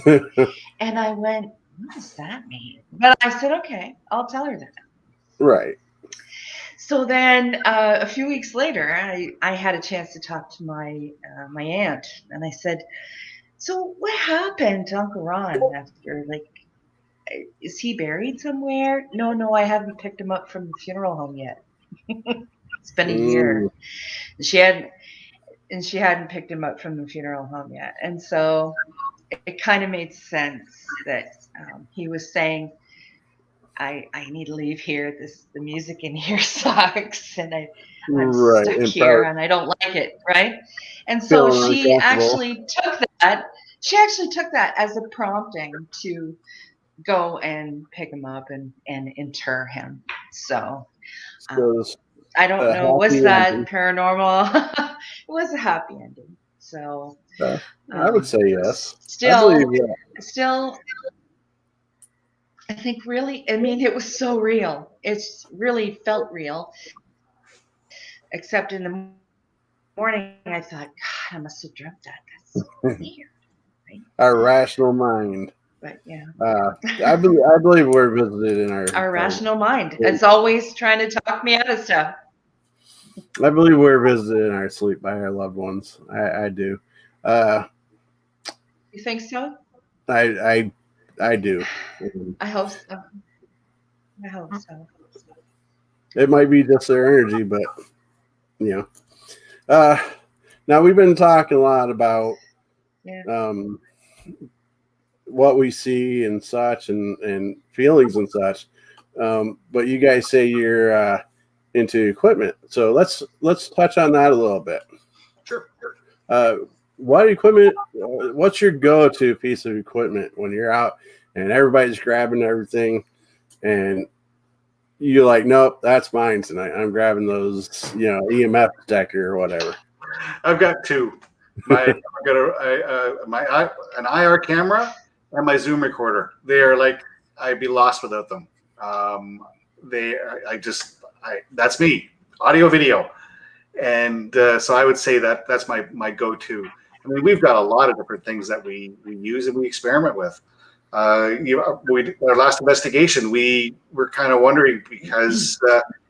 And I went, "What does that mean?" But I said, "Okay, I'll tell her that."
Right.
So then a few weeks later, I had a chance to talk to my aunt, and I said, "So what happened to Uncle Ron after, is he buried somewhere?" No, I haven't picked him up from the funeral home yet. It's been a year. She hadn't picked him up from the funeral home yet. And so it kind of made sense that he was saying, I need to leave here. The music in here sucks, and I'm stuck here, and I don't like it, right? And so she actually took that. She actually took that as a prompting to go and pick him up and inter him. So I don't know. Was that paranormal? It was a happy ending. So
I would say yes.
Still, I think really, I mean, it was so real. It's really felt real. Except in the morning, I thought, God, I must have dreamt that. That's so weird. Right?
Our rational mind.
But yeah.
I believe we're visited in
our rational mind. It's always trying to talk me out of stuff.
I believe we're visited in our sleep by our loved ones. I do.
You think so?
I do.
I hope so. I hope so.
It might be just their energy, but now we've been talking a lot about what we see and such and feelings and such. But you guys say you're into equipment, so let's touch on that a little bit.
Sure.
What equipment? What's your go-to piece of equipment when you're out and everybody's grabbing everything, and you're like, nope, that's mine tonight. I'm grabbing those, EMF detector or whatever.
I've got two. I've got an IR camera and my Zoom recorder. They are like, I'd be lost without them. That's me, audio, video. And so I would say that's my go-to. I mean, we've got a lot of different things that we use and we experiment with. Our last investigation, we were kind of wondering because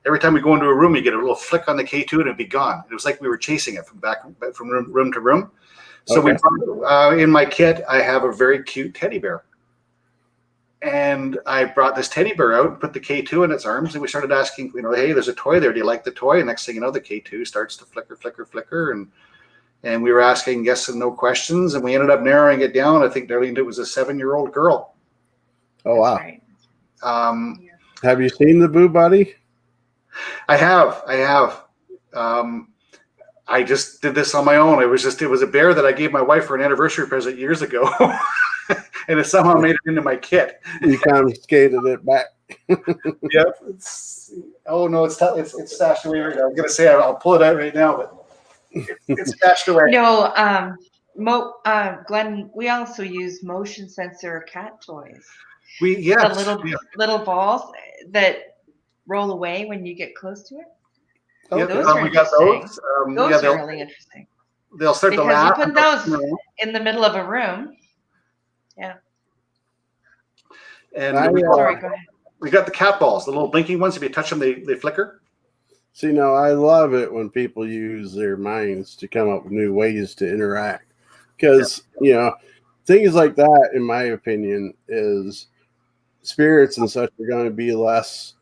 every time we go into a room, you get a little flick on the K2 and it'd be gone. It was like we were chasing it from room to room. So
Okay.
in my kit, I have a very cute teddy bear. And I brought this teddy bear out and put the K2 in its arms, and we started asking, hey, there's a toy there. Do you like the toy? And next thing you know, the K2 starts to flicker. And we were asking yes and no questions, and we ended up narrowing it down. I think, Darlene, it was a 7-year-old girl.
Oh, wow.
Right.
Have you seen the Boo Buddy?
I have. I just did this on my own. It was a bear that I gave my wife for an anniversary present years ago. And it somehow made it into my kit.
You confiscated it back.
Yep. It's stashed away right now. I was gonna say I'll pull it out right now, but it's stashed away.
Glenn, we also use motion sensor cat toys.
The
little balls that roll away when you get close to it.
Oh,
those are
we got those.
Those are really interesting.
They'll start to laugh.
Because you put those in the middle of a room. Yeah.
And
sorry, go ahead.
We got the cat balls, the little blinking ones. If you touch them, they flicker.
See, now I love it when people use their minds to come up with new ways to interact. Because, things like that, in my opinion, is spirits and such are going to be less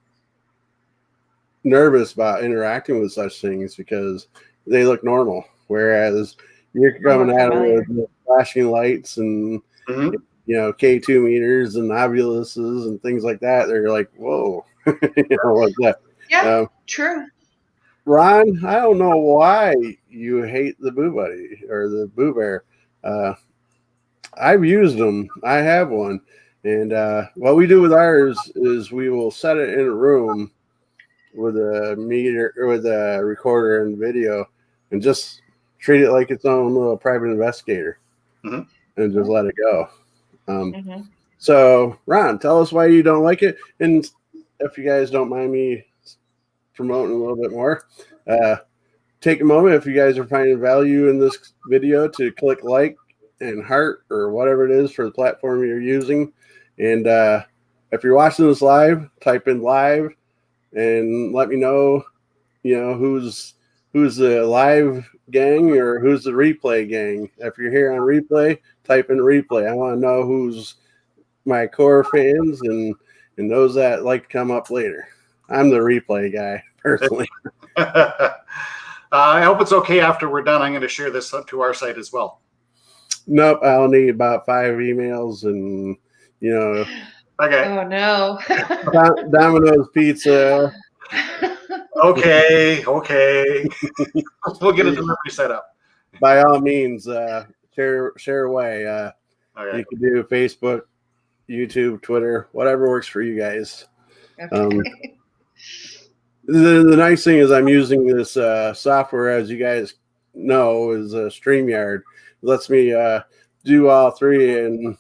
nervous about interacting with such things because they look normal. Whereas you're coming at it with flashing lights and K2 meters and ovuluses and things like that. They're like, whoa, what's that?
Yeah, true.
Ron, I don't know why you hate the Boo Buddy or the Boo Bear. I've used them. I have one. And what we do with ours is we will set it in a room with a meter or with a recorder and video and just treat it like its own little private investigator and just let it go. So, Ron, tell us why you don't like it. And if you guys don't mind me promoting a little bit more, take a moment if you guys are finding value in this video to click like and heart or whatever it is for the platform you're using. And if you're watching this live, type in live and let me know, who's the live gang or who's the replay gang. If you're here on replay, type in replay. I want to know who's my core fans and those that like to come up later. I'm the replay guy, personally.
I hope it's okay after we're done. I'm going to share this up to our site as well.
Nope, I'll need about 5 emails and,
Okay.
Oh, no.
Domino's Pizza.
Okay. We'll get a delivery set up.
By all means, share away.
Okay.
You can do Facebook, YouTube, Twitter, whatever works for you guys.
Okay.
The nice thing is I'm using this software, as you guys know, is StreamYard. It lets me do all three in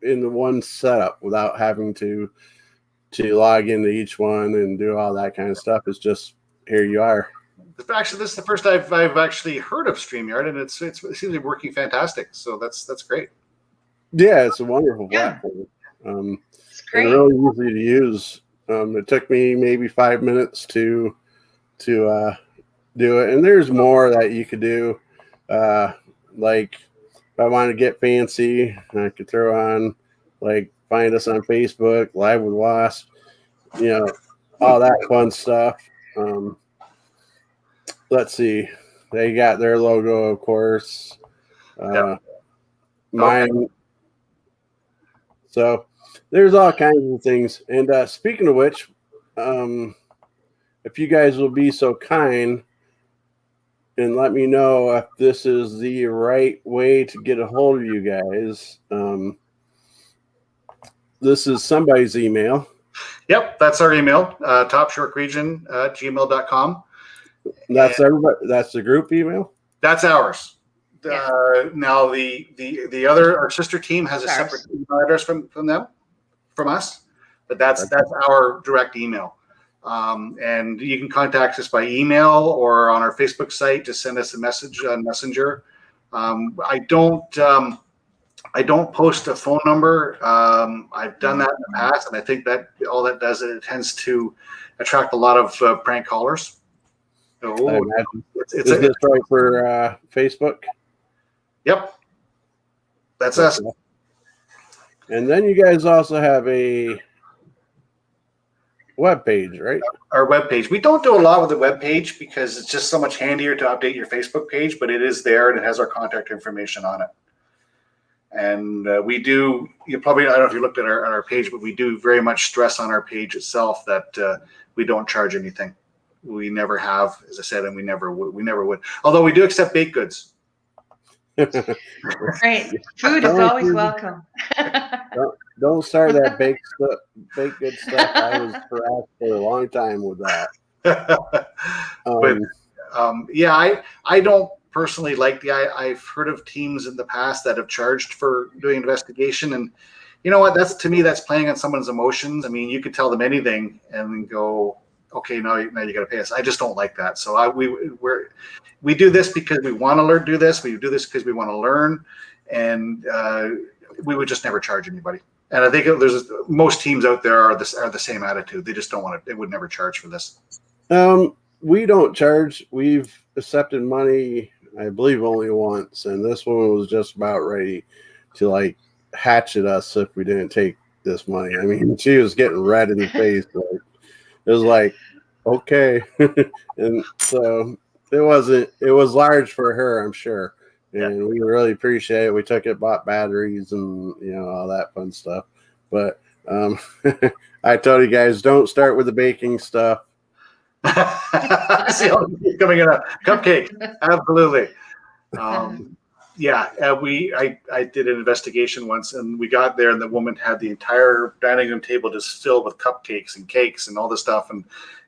the one setup without having to log into each one and do all that kind of stuff. It's just here you are.
Actually, this is the first I've actually heard of StreamYard, and it seems to be working fantastic. So that's great.
Yeah, it's a wonderful platform.
It's great.
And really easy to use. It took me maybe 5 minutes to do it, and there's more that you could do. Like if I want to get fancy, I could throw on like find us on Facebook, Live with Wasp, all that fun stuff. Let's see, they got their logo, of course. Mine. So there's all kinds of things. And speaking of which, if you guys will be so kind and let me know if this is the right way to get a hold of you guys. This is somebody's email.
Yep, that's our email, topshortregion@gmail.com.
That's everybody. That's the group email.
That's ours.
Yeah.
Now the other, our sister team has a separate email address from us, but that's our direct email. And you can contact us by email or on our Facebook site. Just send us a message on Messenger. I don't post a phone number. I've done that in the past, and I think that all that does is it tends to attract a lot of prank callers. So
is this right for Facebook?
Yep, that's us.
And then you guys also have a web page, right?
Our web page. We don't do a lot with the web page because it's just so much handier to update your Facebook page, but it is there and it has our contact information on it. And we do, you probably, I don't know if you looked at our page, but we do very much stress on our page itself that we don't charge anything. We never have, as I said, and we never would. Although we do accept baked goods.
Right. Food is always welcome.
Don't start that baked good stuff. I was harassed for a long time with that.
Yeah, I don't personally like I've heard of teams in the past that have charged for doing investigation, and you know what? That's playing on someone's emotions. I mean, you could tell them anything and go, okay, now you got to pay us. I just don't like that. So we do this because we want to do this. We do this because we want to learn, and we would just never charge anybody. And I think there's most teams out there are the same attitude. They just don't want to. They would never charge for this.
We don't charge. We've accepted money, I believe, only once, and this one was just about ready to like hatchet us if we didn't take this money. I mean, she was getting red in the face. Like, it was like, okay, and so it was large for her, I'm sure, and we really appreciate it. We took it, bought batteries, and all that fun stuff. But I told you guys, don't start with the baking stuff.
See, coming in a cupcake, absolutely. I did an investigation once, and we got there, and the woman had the entire dining room table just filled with cupcakes and cakes and all this stuff,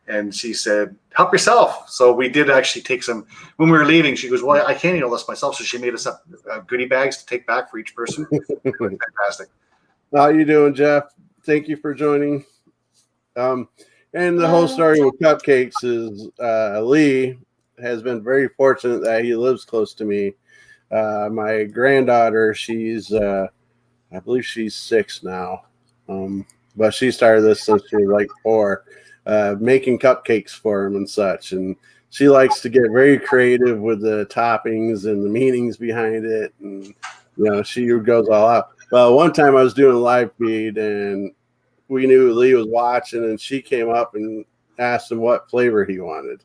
and she said, "Help yourself." So we did actually take some. When we were leaving, she goes, "Well, I can't eat all this myself," so she made us up goodie bags to take back for each person. It was fantastic.
How you doing, Jeff? Thank you for joining. And the whole story with cupcakes is Lee has been very fortunate that he lives close to me. My granddaughter, she's I believe she's 6 now, but she started this since she was like 4, making cupcakes for him and such. And she likes to get very creative with the toppings and the meanings behind it, and she goes all out. Well, one time I was doing a live feed, and we knew Lee was watching, and she came up and asked him what flavor he wanted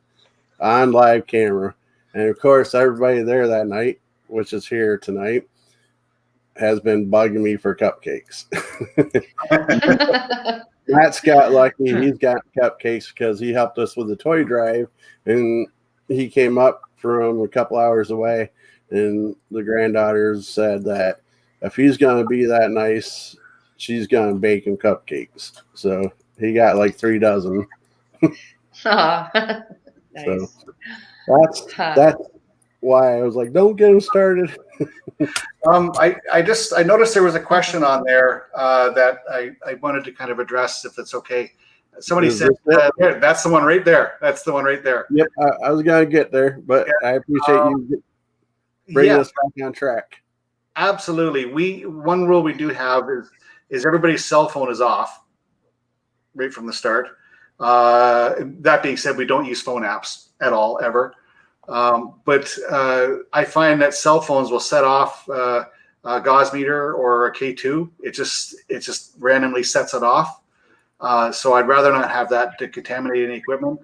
on live camera. And of course, everybody there that night, which is here tonight, has been bugging me for cupcakes. Matt's got lucky. He's got cupcakes because he helped us with the toy drive, and he came up from a couple hours away, and the granddaughters said that if he's going to be that nice, she's going to bake him cupcakes. So he got like 3 dozen.
Nice.
So that's why I was like, don't get him started.
I noticed there was a question on there that I wanted to kind of address, if it's okay. Somebody said, that's the one right there. That's the one right there.
Yep, I was going to get there, but I appreciate you bringing us back on track.
Absolutely. One rule we do have is everybody's cell phone is off right from the start. That being said, we don't use phone apps at all, ever. But I find that cell phones will set off a gauge meter or a K2. It just randomly sets it off. So I'd rather not have that to contaminate any equipment.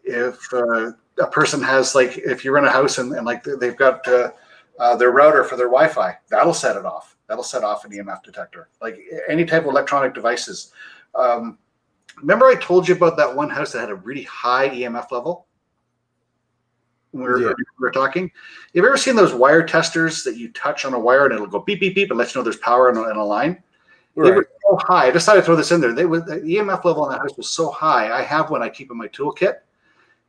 If a person has, like, if you're in a house and like they've got their router for their Wi-Fi, that'll set it off. That'll set off an EMF detector. Like any type of electronic devices. Remember I told you about that one house that had a really high EMF level? When we were talking. You've ever seen those wire testers that you touch on a wire and it'll go beep, beep, beep and let you know there's power in a line? Right. They were so high. I decided to throw this in there. The EMF level in that house was so high. I have one I keep in my toolkit,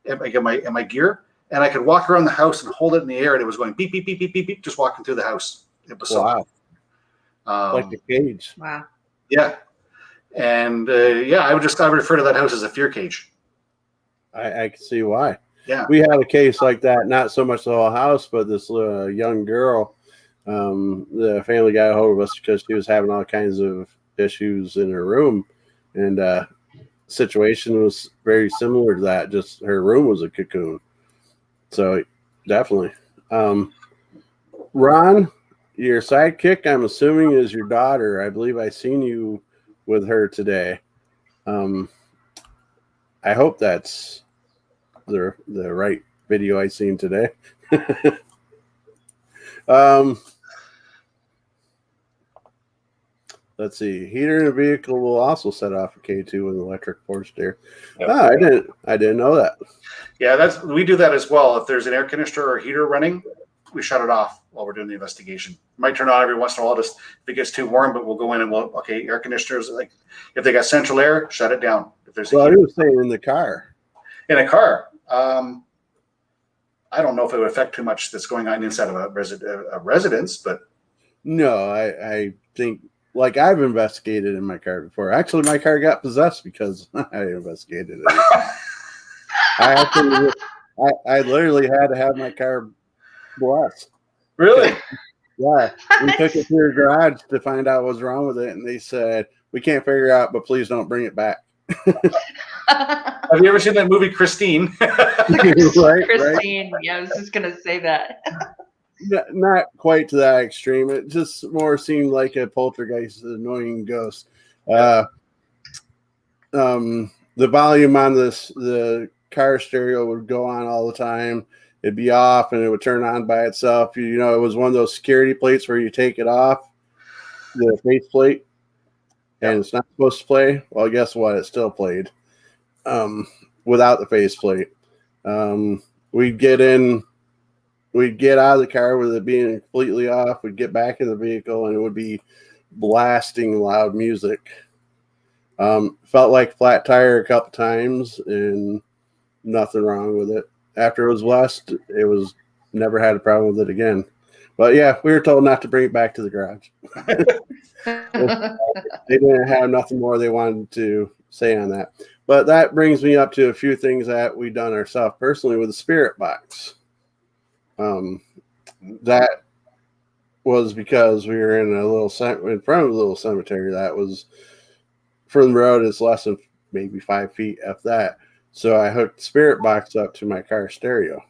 in my gear, and I could walk around the house and hold it in the air, and it was going beep, beep, beep, beep, beep, beep, just walking through the house. It was so high.
Like a cage.
Wow.
Yeah. And I would refer to that house as a fear cage.
I can see why.
Yeah.
We had a case like that, not so much the whole house, but this young girl, the family got a hold of us because she was having all kinds of issues in her room. And situation was very similar to that. Just her room was a cocoon. So definitely. Ron, your sidekick, I'm assuming, is your daughter. I believe I seen you with her today. I hope that's the right video I seen today. Let's see. Heater in a vehicle will also set off a K2 with electric forced air. Yep. I didn't know that.
Yeah, we do that as well. If there's an air conditioner or heater running, we shut it off while we're doing the investigation. Might turn on every once in a while, just if it gets too warm, but we'll go in and air conditioners, like if they got central air, shut it down. If there's
I was saying in the car.
In a car, I don't know if it would affect too much that's going on inside of a residence, but
no, I think, like, I've investigated in my car before. Actually, my car got possessed because I investigated it. I literally had to have my car blessed.
Really?
Yeah. We took it to your garage to find out what's wrong with it, and they said, we can't figure out, but please don't bring it back.
Have you ever seen that movie Christine?
Christine, yeah, I was just going to say that.
Not quite to that extreme. It just more seemed like a poltergeist, annoying ghost. The volume on the car stereo would go on all the time. It'd be off and it would turn on by itself. You know, it was one of those security plates where you take it off, the face plate, and it's not supposed to play. Well, guess what? It still played without the face plate. We'd get out of the car with it being completely off. We'd get back in the vehicle and it would be blasting loud music. Felt like flat tire a couple times and nothing wrong with it. After it was blessed, it was never had a problem with it again. But yeah, we were told not to bring it back to the garage. They didn't have nothing more they wanted to say on that. But that brings me up to a few things that we've done ourselves personally with the spirit box. That was because we were in front of a little cemetery that was from the road. It's less than maybe 5 feet of that. So I hooked the spirit box up to my car stereo.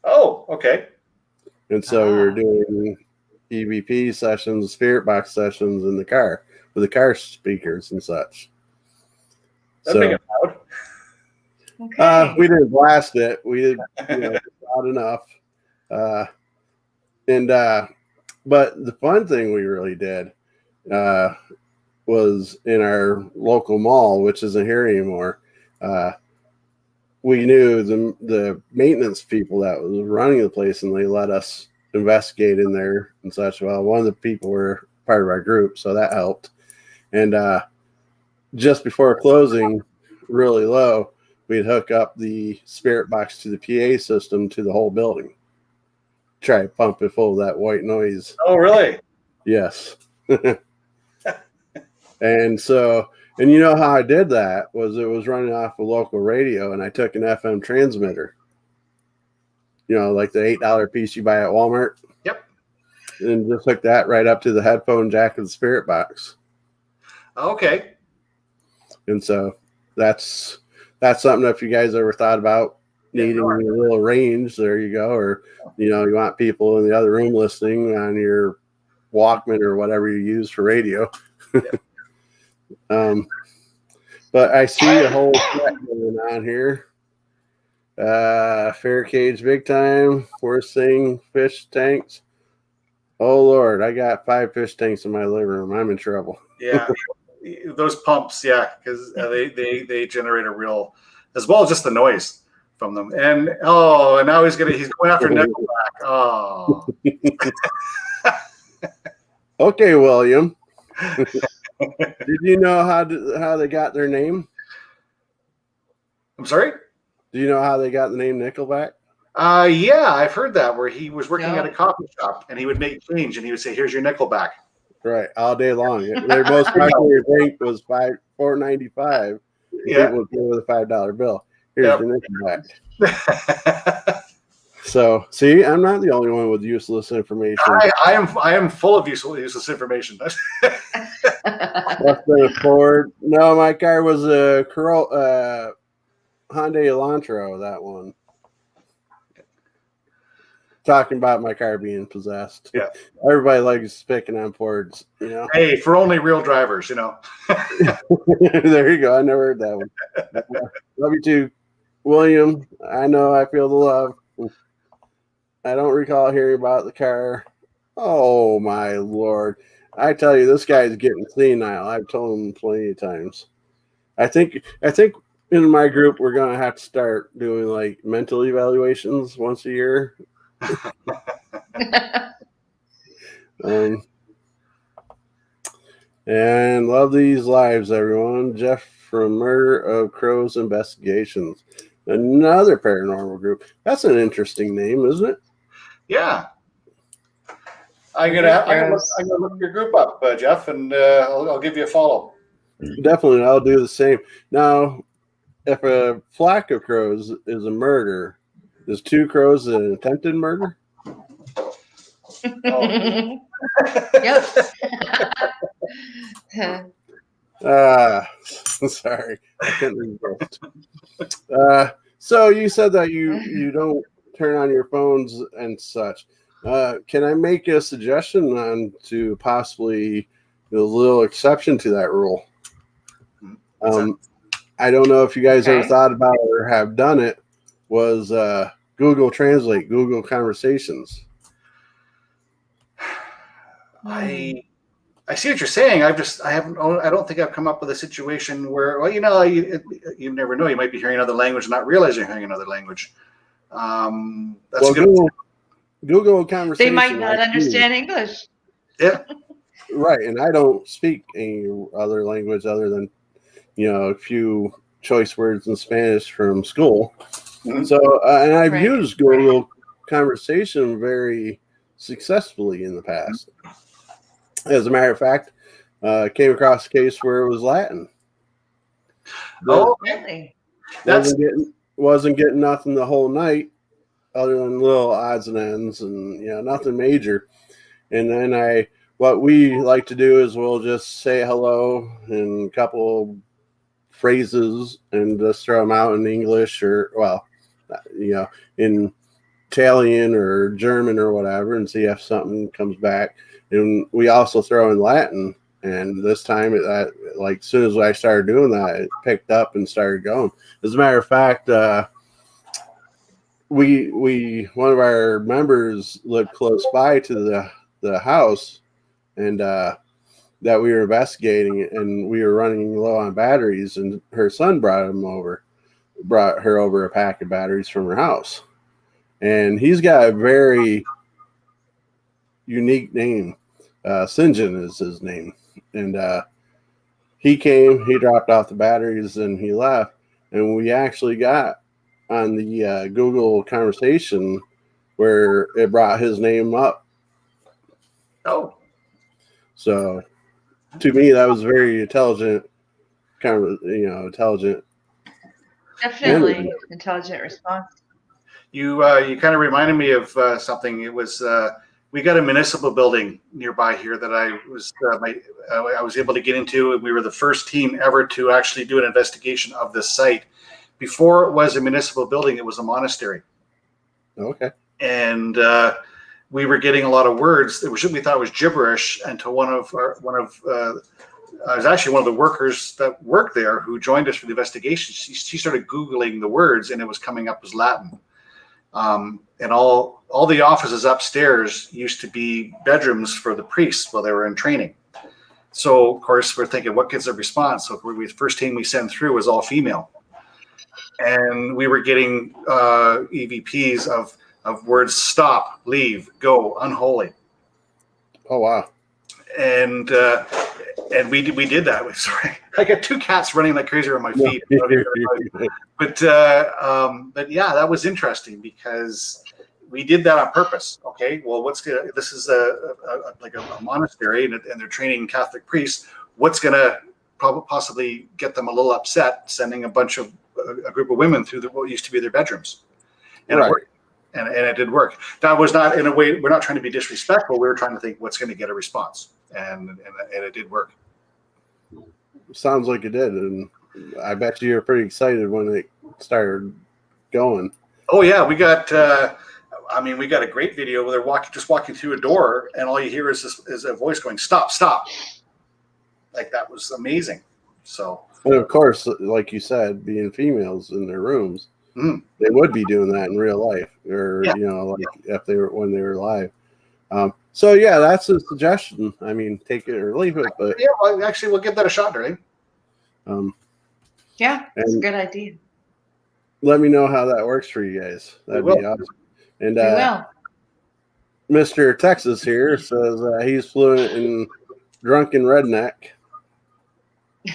Oh, okay.
And so we were doing EVP sessions, spirit box sessions in the car with the car speakers and such.
That'd make it loud.
Okay.
We didn't blast it. We did loud enough. But the fun thing we really did was in our local mall, which isn't here anymore. We knew the maintenance people that was running the place, and they let us investigate in there and such. Well, one of the people were part of our group, so that helped. And just before closing, really low, we'd hook up the spirit box to the PA system to the whole building. Try to pump it full of that white noise.
Oh, really?
Yes. And you know how I did that was it was running off a local radio, and I took an FM transmitter. You know, like the $8 piece you buy at Walmart.
Yep.
And just hooked that right up to the headphone jack of the spirit box.
Okay.
And so that's something if you guys ever thought about needing a little range, there you go. Or, you want people in the other room listening on your Walkman or whatever you use for radio. But I see a whole set going on here. Fair cage big time, worst thing, fish tanks. Oh Lord, I got 5 fish tanks in my living room. I'm in trouble.
Yeah, those pumps, yeah, because they generate a real, as well as just the noise from them. And and now he's going after Nickelback. Oh,
Okay, William. Did you know how they got their name?
I'm sorry.
Do you know how they got the name Nickelback?
Yeah, I've heard that, where he was working
No.
at a coffee shop and he would make change and he would say, "Here's your Nickelback."
Right, all day long. Their most popular drink was $4.95.
Yeah.
People would pay with a $5 bill. Here's
Yep.
your Nickelback. So, see, I'm not the only one with useless information.
I am full of useless information.
That's been a Ford. No, my car was a Corolla, Hyundai Elantra. That one. Talking about my car being possessed.
Yeah.
Everybody likes picking on Fords, you know.
Hey, for only real drivers, you know.
There you go. I never heard that one. Love you too, William. I know I feel the love. I don't recall hearing about the car. Oh my Lord. I tell you, this guy's getting senile. I've told him plenty of times. I think in my group we're gonna have to start doing like mental evaluations once a year. And love these lives, everyone. Jeff from Murder of Crows Investigations, another paranormal group. That's an interesting name, isn't it?
Yeah. I'm gonna look your group up, Jeff, and I'll give you a follow.
Definitely, I'll do the same. Now, if a flock of crows is a murder, is 2 crows an attempted murder?
Oh.
Yep.
Sorry, I couldn't resist. So you said that you don't turn on your phones and such. Can I make a suggestion on to possibly a little exception to that rule? I don't know if you guys ever thought about it or have done it. Was Google Translate, Google Conversations.
I see what you're saying. I don't think I've come up with a situation where, well, you know, you never know. You might be hearing another language and not realize you're hearing another language. That's a good.
Google Conversation.
They might not understand English.
Yeah.
Right, and I don't speak any other language other than, you know, a few choice words in Spanish from school. Mm-hmm. So, and I've used Google Conversation very successfully in the past. As a matter of fact, came across a case where it was Latin.
Oh, really?
Wasn't getting nothing the whole night, other than little odds and ends, and you know, nothing major. And then what we like to do is we'll just say hello and a couple phrases and just throw them out in English or, well, you know, in Italian or German or whatever, and see if something comes back. And we also throw in Latin, and this time, like as soon as I started doing that, it picked up and started going. As a matter of fact, one of our members lived close by to the house, and that we were investigating, and we were running low on batteries, and her son brought her over a pack of batteries from her house, and he's got a very unique name. St. John is his name, and he came, he dropped off the batteries, and he left, and we actually got on the Google Conversation where it brought his name up.
Oh,
so to me that was very intelligent, intelligent.
Definitely intelligent response.
You kind of reminded me of something. It was we got a municipal building nearby here that I was able to get into, and we were the first team ever to actually do an investigation of this site. Before it was a municipal building, it was a monastery.
Okay.
And we were getting a lot of words that we thought was gibberish until one of was actually one of the workers that worked there who joined us for the investigation. She started Googling the words, and it was coming up as Latin. And all the offices upstairs used to be bedrooms for the priests while they were in training. So, of course, we're thinking, what gets a response? So the first team we sent through was all female. And we were getting EVPs of words stop, leave, go, unholy.
Oh, wow.
And we did that. Sorry, I got two cats running like crazy on my feet. But yeah, that was interesting because we did that on purpose. Okay, well, this is like a monastery, and they're training Catholic priests. What's going to possibly get them a little upset? Sending a group of women through what used to be their bedrooms, and
right.
It worked. And it did work. That was not, in a way, we're not trying to be disrespectful. We were trying to think what's going to get a response, and it did work.
Sounds like it did, and I bet you were pretty excited when it started going.
Oh yeah, we got a great video where they're just walking through a door, and all you hear is a voice going, "Stop, stop!" Like, that was amazing. So,
and of course, like you said, being females in their rooms, they would be doing that in real life, or if when they were live. So yeah, that's a suggestion. I mean, take it or leave it. But
yeah, well, actually, we'll give that a shot, darling.
Yeah, it's a good idea.
Let me know how that works for you guys. That'd be awesome. And Mr. Texas here says he's fluent in drunken redneck.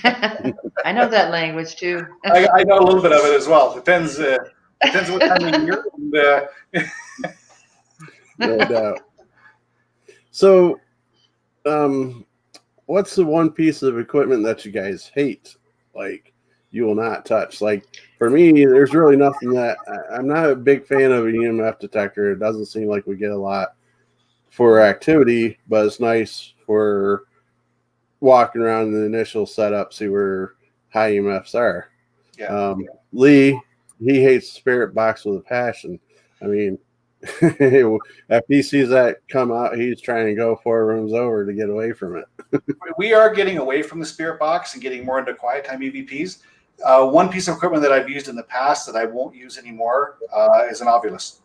I know that language too.
I know a little bit of it as well. Depends what time of year. And,
no doubt. So, what's the one piece of equipment that you guys hate? Like, you will not touch? Like, for me, there's really nothing that I'm not a big fan of an EMF detector. It doesn't seem like we get a lot for activity, but it's nice for walking around in the initial setup, see where high EMFs are.
Yeah.
Lee, he hates spirit box with a passion. I mean, if he sees that come out, he's trying to go 4 rooms over to get away from it.
We are getting away from the spirit box and getting more into quiet time EVPs. One piece of equipment that I've used in the past that I won't use anymore is an ovulus.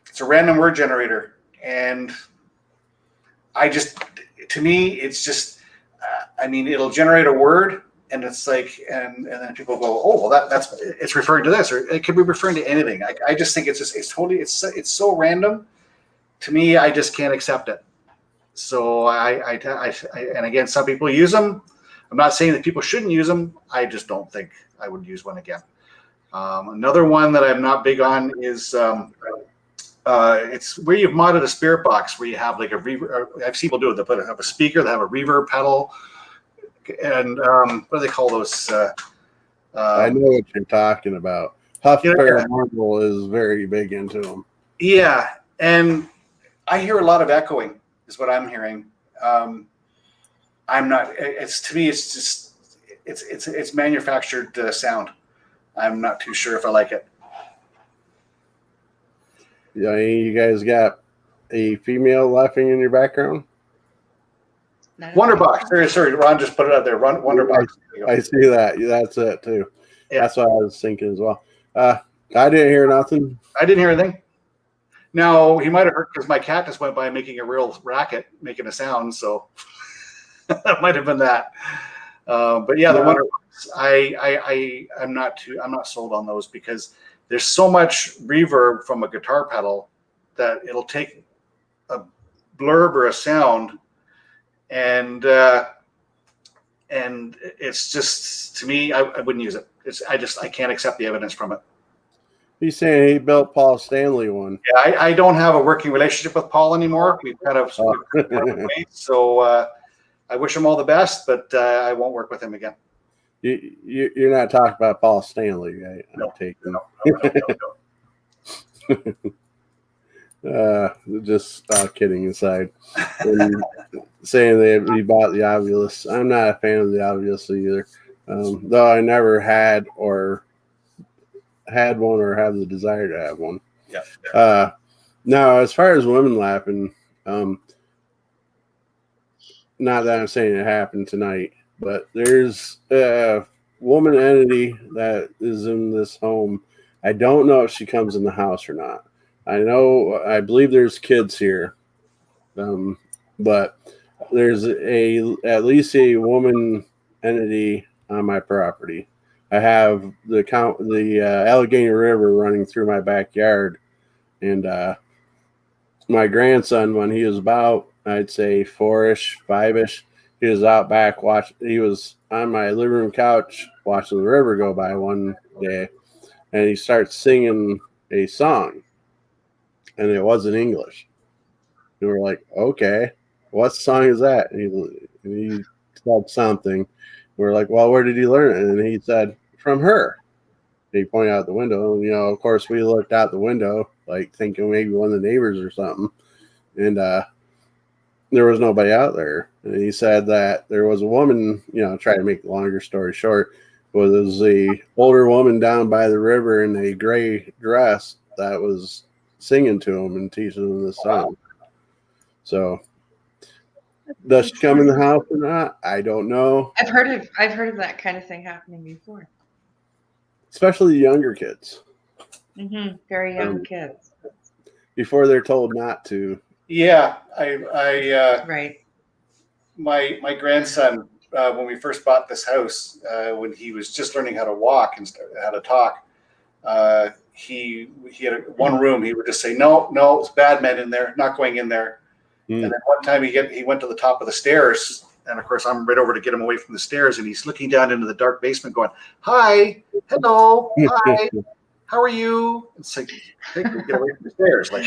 It's a random word generator, and to me, it's just, it'll generate a word, and it's like, and then people go, oh, well, it's referring to this, or it could be referring to anything. I just think it's so random. To me, I just can't accept it. So and again, some people use them. I'm not saying that people shouldn't use them. I just don't think I would use one again. Another one that I'm not big on is it's where you've modded a spirit box where you have like a reverb. I've seen people do it. They have a speaker, they have a reverb pedal, and what do they call those?
I know what you're talking about. Huff Paranormal is very big into them.
Yeah, and I hear a lot of echoing is what I'm hearing. I'm not. To me, it's just it's manufactured sound. I'm not too sure if I like it.
Yeah, you guys got a female laughing in your background?
Wonderbox. Sorry, Ron just put it out there. Wonderbox.
I see that. That's it too. Yeah. That's what I was thinking as well. I didn't hear nothing.
I didn't hear anything. Now, he might have heard because my cat just went by making a real racket, making a sound. So that might have been that. But yeah, the Wonderbox. I'm not sold on those because there's so much reverb from a guitar pedal that it'll take a blurb or a sound, and it's just, to me, I wouldn't use it. I can't accept the evidence from it.
He's saying he built Paul Stanley one.
Yeah, I don't have a working relationship with Paul anymore. We've kind of so I wish him all the best, but I won't work with him again.
You're not talking about Paul Stanley, right? No. Just kidding aside. Saying that he bought the Ovulus. I'm not a fan of the Ovulus either. Though I never had one or have the desire to have one.
Yeah.
Now, as far as women laughing, not that I'm saying it happened tonight, but there's a woman entity that is in this home I don't know if she comes in the house or not. I believe there's kids here, but there's at least a woman entity on my property. I have the Allegheny River running through my backyard, and my grandson, when he was about, I'd say 4-ish, 5-ish, he was out back he was on my living room couch watching the river go by one day, and he starts singing a song, and it wasn't English. And we're like, okay, what song is that? And he said something. We're like, well, where did he learn it? And he said, from her. And he pointed out the window. And, of course, we looked out the window, like thinking maybe one of the neighbors or something. And there was nobody out there. And he said that there was a woman, try to make the longer story short, was a older woman down by the river in a gray dress that was singing to him and teaching him the song. So, does she come in the house or not? I don't know.
I've heard of that kind of thing happening before,
especially younger kids.
Mm-hmm. Very young kids.
Before they're told not to.
Yeah,
right.
My grandson, when we first bought this house, when he was just learning how to walk and how to talk, he had one room. He would just say, "No, it's bad men in there. Not going in there." And then one time he went to the top of the stairs, and of course I'm right over to get him away from the stairs, and he's looking down into the dark basement, going, "Hi, hello, hi, how are you?" It's like, get away from the stairs, like.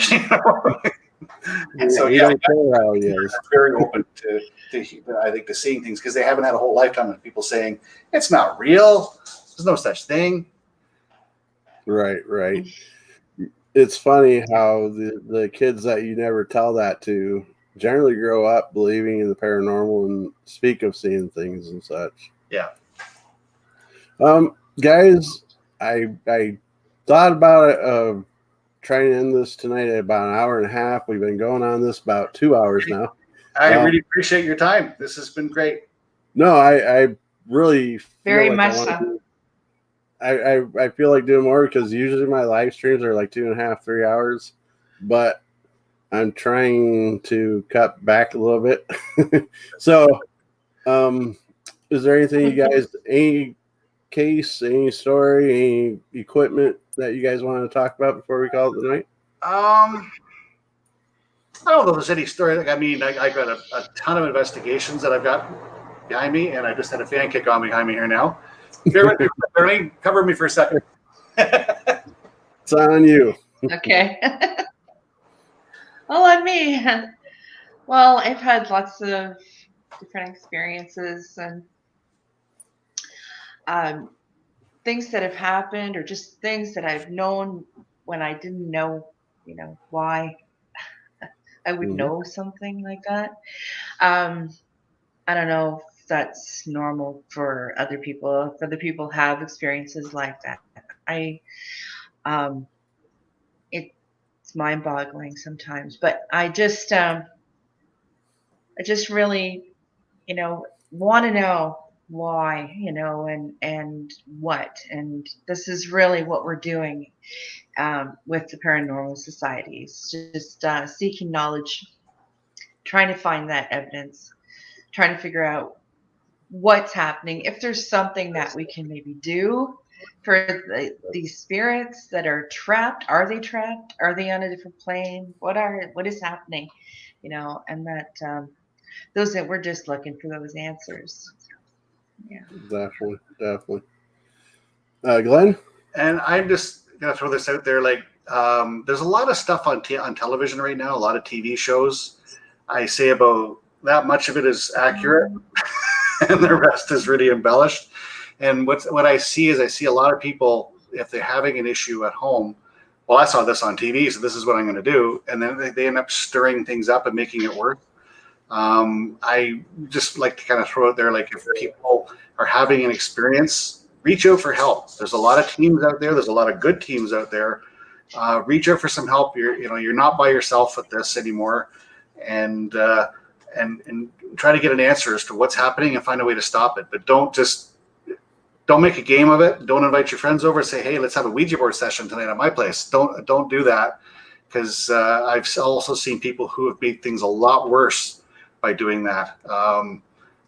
So
don't care how he is.
Very open to I think to seeing things because they haven't had a whole lifetime of people saying it's not real. There's no such thing.
Right. It's funny how the kids that you never tell that to generally grow up believing in the paranormal and speak of seeing things and such.
Yeah.
Guys, I thought about it, trying to end this tonight at about an hour and a half. We've been going on this about 2 hours now.
I really appreciate your time. This has been great.
No, I really
very much so.
I feel like doing more because usually my live streams are like 2.5, 3 hours, but I'm trying to cut back a little bit. So, is there anything you guys, any case, any story, any equipment that you guys want to talk about before we call it the night?
I don't know if there's any story. I mean, I got a ton of investigations that I've got behind me, and I just had a fan kick on behind me here now. Bear with me, Bernie. Cover me for a second.
It's on you.
Okay. Well, on me. Well, I've had lots of different experiences and things that have happened, or just things that I've known when I didn't know, why I would know something like that. I don't know if that's normal for other people. If other people have experiences like that, it's mind-boggling sometimes. But I just really, want to know why, and what, and this is really what we're doing with the Paranormal Societies, just seeking knowledge, trying to find that evidence, trying to figure out what's happening, if there's something that we can maybe do for these spirits that are trapped. Are they trapped? Are they on a different plane? What is happening? And that those that we're just looking for those answers. Yeah,
definitely. Glenn?
And I'm just gonna throw this out there. Like, there's a lot of stuff on television right now. A lot of TV shows. I say about that much of it is accurate, and the rest is really embellished. And what I see is a lot of people, if they're having an issue at home, well, I saw this on TV, so this is what I'm going to do, and then they end up stirring things up and making it worse. I just like to kind of throw out there, like, if people are having an experience, reach out for help. There's a lot of teams out there. There's a lot of good teams out there. Reach out for some help. You're not by yourself with this anymore, and try to get an answer as to what's happening and find a way to stop it. But don't just don't make a game of it. Don't invite your friends over and say, hey, let's have a Ouija board session tonight at my place. Don't do that, because I've also seen people who have made things a lot worse by doing that.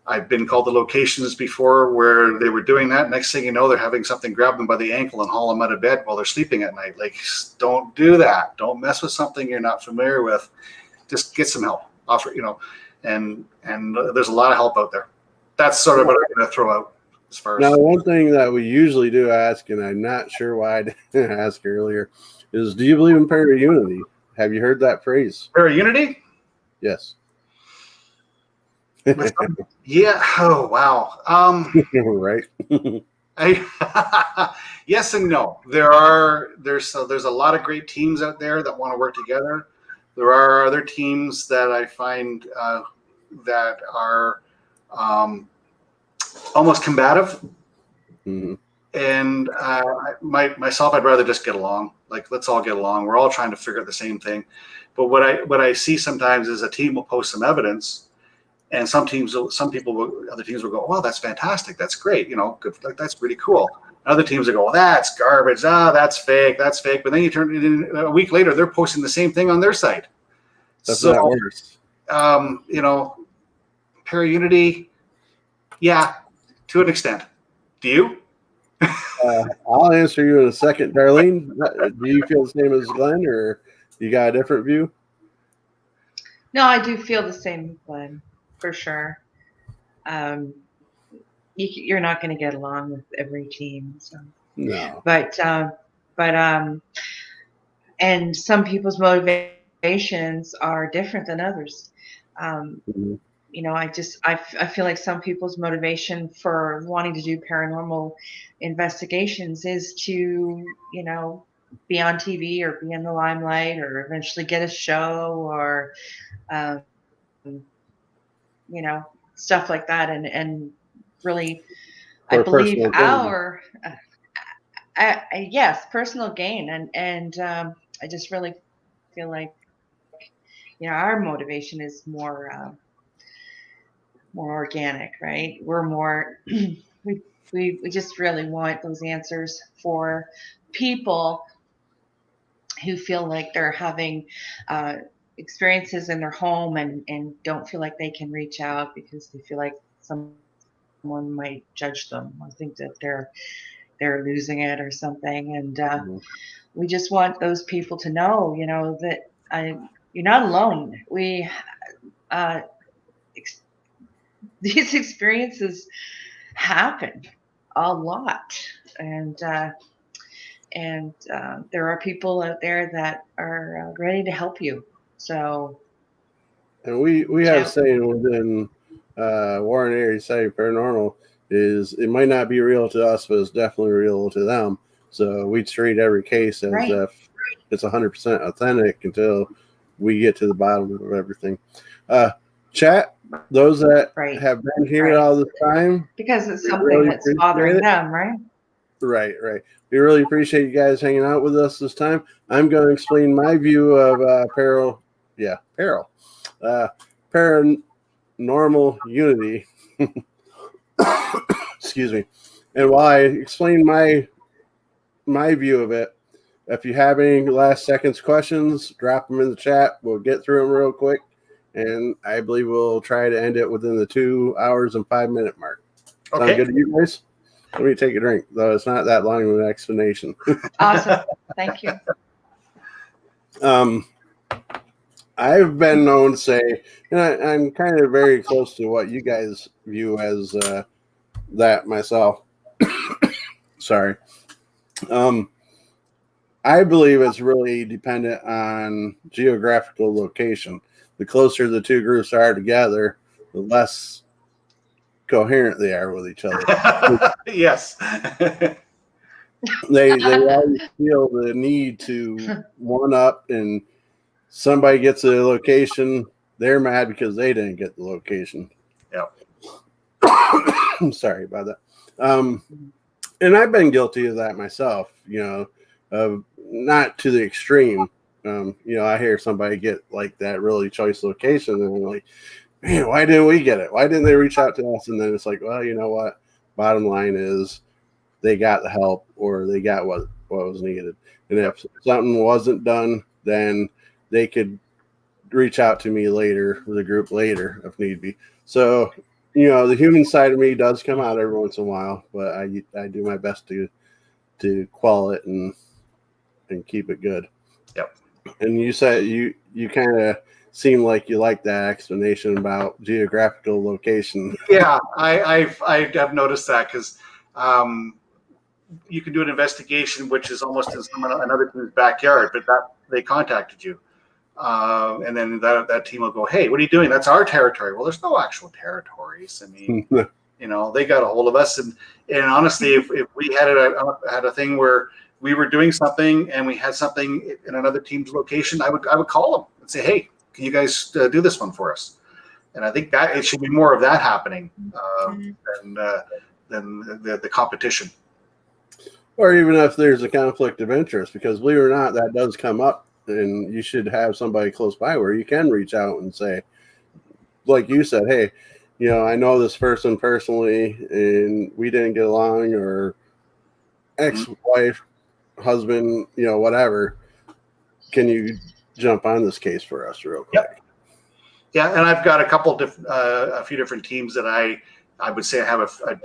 I've been called to locations before where they were doing that. Next thing you know, they're having something grab them by the ankle and haul them out of bed while they're sleeping at night. Like, don't do that. Don't mess with something you're not familiar with. Just get some help. Offer, and there's a lot of help out there. That's sort of what I'm going to throw out as far as.
Now, one thing that we usually do ask, and I'm not sure why I didn't ask earlier, is do you believe in para-unity? Have you heard that phrase?
Para-unity?
Yes.
Yeah. Oh, wow.
Right.
Yes and no. There's a lot of great teams out there that want to work together. There are other teams that I find that are almost combative.
Mm-hmm.
And myself, I'd rather just get along. Like, let's all get along. We're all trying to figure out the same thing. But what I see sometimes is a team will post some evidence, and other teams will go, "Wow, that's fantastic. That's great. Good. That's really cool." Other teams will go, "Well, that's garbage. That's fake. That's fake." But then you turn it in a week later, they're posting the same thing on their site.
That's not worse.
Para-unity, yeah, to an extent. Do you?
I'll answer you in a second, Darlene. Do you feel the same as Glenn, or you got a different view?
No, I do feel the same, Glenn, for sure. You're not going to get along with every team. So.
No.
But and some people's motivations are different than others.
Mm-hmm.
I feel like some people's motivation for wanting to do paranormal investigations is to, be on TV or be in the limelight or eventually get a show or, stuff like that. And really, I believe yes, personal gain. And I just really feel like, our motivation is more organic, right? We're more, we just really want those answers for people who feel like they're having experiences in their home and don't feel like they can reach out because they feel like someone might judge them or think that they're losing it or something. And we just want those people to know, that you're not alone. These experiences happen a lot, and there are people out there that are ready to help you. So,
and we have saying within Warren Area Society Paranormal is it might not be real to us, but it's definitely real to them. So we treat every case as if it's 100% authentic until we get to the bottom of everything. Chat, those that have been here all this time.
Because it's something that's bothering them, right?
Right. We really appreciate you guys hanging out with us this time. I'm going to explain my view of paranormal unity. Excuse me. And while I explain my view of it, if you have any last seconds questions, drop them in the chat. We'll get through them real quick. And I believe we'll try to end it within the 2 hours and 5 minute mark.
Okay.
Sound good to you guys? Let me take a drink, though it's not that long of an explanation.
Awesome. Thank you.
I've been known to say, and I'm kind of very close to what you guys view as that myself. Sorry. I believe it's really dependent on geographical location. The closer the two groups are together, the less coherent they are with each other.
Yes.
They always feel the need to one up, and somebody gets a location, they're mad because they didn't get the location.
Yep.
I'm sorry about that. And I've been guilty of that myself, not to the extreme. I hear somebody get like that really choice location, and I'm like, man, why didn't we get it? Why didn't they reach out to us? And then it's like, well, you know what? Bottom line is they got the help or they got what was needed. And if something wasn't done, then they could reach out to me later with a group later if need be. So, the human side of me does come out every once in a while, but I do my best to quell it and keep it good.
Yep.
And you said you kind of seem like you like that explanation about geographical location.
Yeah, I have noticed that because you can do an investigation which is almost in another team's backyard, but that they contacted you. And then that team will go, hey, what are you doing? That's our territory. Well, there's no actual territories. I mean, they got a hold of us. And honestly, if we had a thing where we were doing something and we had something in another team's location, I would call them and say, hey, can you guys do this one for us? And I think that it should be more of that happening than the competition.
Or even if there's a conflict of interest, because believe it or not, that does come up. And you should have somebody close by where you can reach out and say, like you said, hey, I know this person personally and we didn't get along, or ex-wife, husband, whatever. Can you jump on this case for us real quick?
Yep. Yeah, and I've got a few different teams that I would say I have a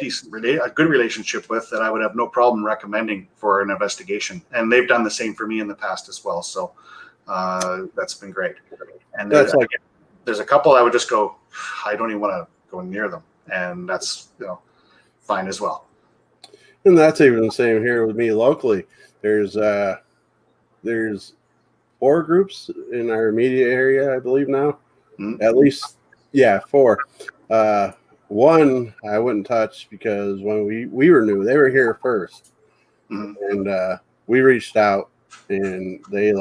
good relationship with that I would have no problem recommending for an investigation, and they've done the same for me in the past as well. So that's been great. And there's a couple I would just go, I don't even want to go near them, and that's fine as well.
And that's even the same here with me locally. There's 4 groups in our immediate area, I believe now. At least, 4. One I wouldn't touch because when we were new, they were here first, and we reached out, and they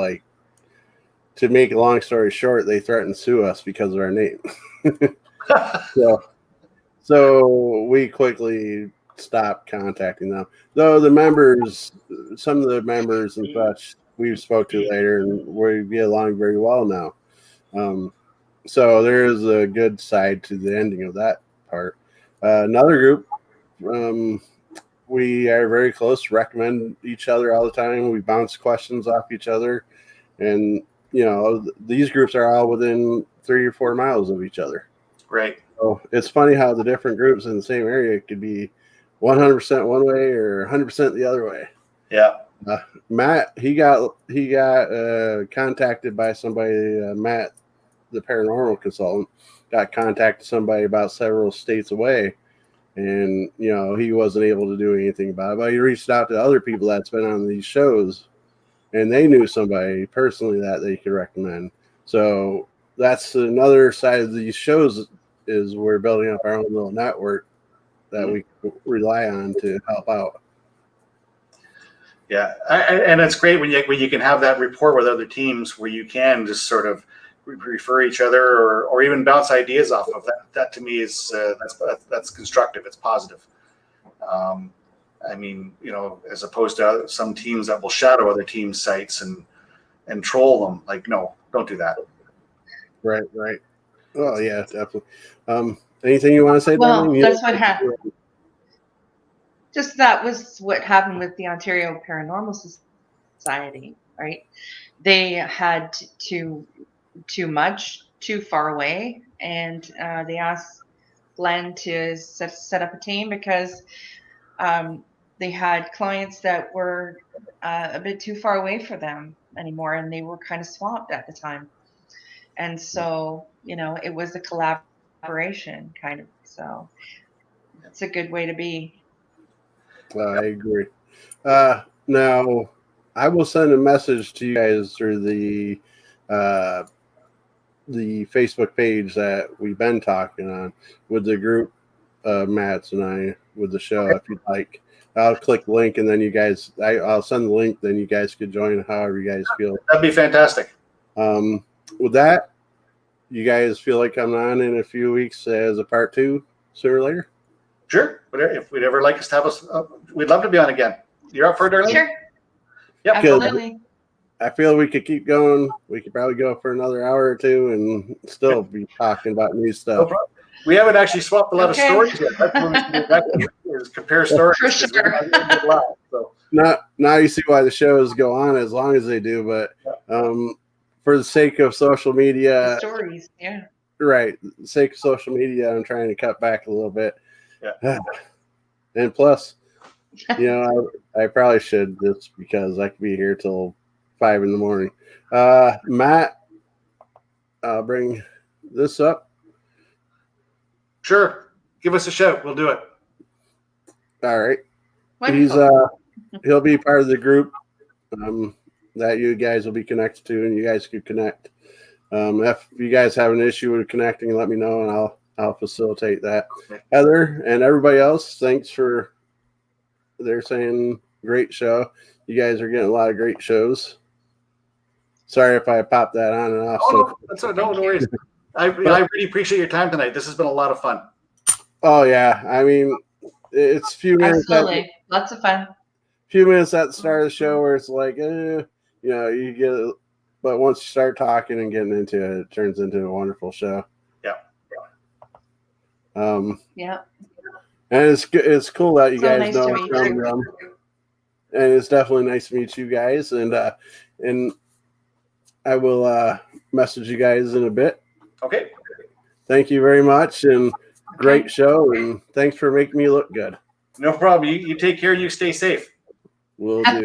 to make a long story short, they threatened to sue us because of our name. So we quickly stopped contacting them. Though some of the members and such, we've spoke to later, and we get along very well now. So there is a good side to the ending of that part. Another group, we are very close, recommend each other all the time. We bounce questions off each other, and these groups are all within 3 or 4 miles of each other.
Right.
So it's funny how the different groups in the same area could be 100% one way or 100% the other way.
Yeah.
Matt, he got contacted by somebody. Matt, the paranormal consultant, got contacted somebody about several states away, and he wasn't able to do anything about it. But he reached out to other people that's been on these shows, and they knew somebody personally that they could recommend. So that's another side of these shows, is we're building up our own little network that we rely on to help out.
Yeah, and it's great when you can have that rapport with other teams where you can just sort of refer each other or even bounce ideas off of that. That to me is that's constructive. It's positive. I mean, as opposed to some teams that will shadow other teams' sites and troll them. No, don't do that.
Right. Oh yeah, definitely. Anything you want to say?
Well,
Darlene?
that's what happened. That was what happened with the Ontario Paranormal Society, right? They had too much, too far away, and they asked Glenn to set up a team because they had clients that were a bit too far away for them anymore, and they were kind of swamped at the time. And so, it was a collaboration kind of. So it's a good way to be.
I agree. Now, I will send a message to you guys through the Facebook page that we've been talking on with the group, Matt's and I, with the show. If you'd like, I'll click the link, and then I'll send the link. Then you guys could join however you guys feel.
That'd be fantastic.
With that, you guys feel like coming on in a few weeks as a part 2 sooner or later?
Sure. If we'd ever like us to have us, we'd love to be on again. You're up for it, Darlene?
Sure.
Yep.
Absolutely.
I feel we could keep going. We could probably go for another hour or 2 and still be talking about new stuff.
No problem. We haven't actually swapped a lot of stories yet. That's what we should do. Just compare stories.
For sure.
So.
Now you see why the shows go on as long as they do, but for the sake of social media,
The stories, yeah.
right? The sake of social media, I'm trying to cut back a little bit.
Yeah.
And plus, I probably should just because I could be here till 5 a.m. Matt, I'll bring this up.
Sure. Give us a shout. We'll do it.
All right.
Wonderful.
He'll be part of the group that you guys will be connected to, and you guys could connect. If you guys have an issue with connecting, let me know, and I'll facilitate that. Heather and everybody else, thanks for. They're saying great show. You guys are getting a lot of great shows. Sorry if I popped that on and off.
Oh, that's no worries. I really appreciate your time tonight. This has been a lot of fun.
Oh yeah, I mean, it's a few minutes.
Absolutely, lots of fun.
Few minutes at the start of the show where it's like, you get it, but once you start talking and getting into it, it turns into a wonderful show.
Yeah.
Yeah.
And it's cool that you
So
guys
nice
know
to
I'm
meet
from
you.
them. And it's definitely nice to meet you guys. And I will message you guys in a bit.
Okay.
Thank you very much, and great show, and thanks for making me look good.
No problem. You take care. You stay safe.
Will do.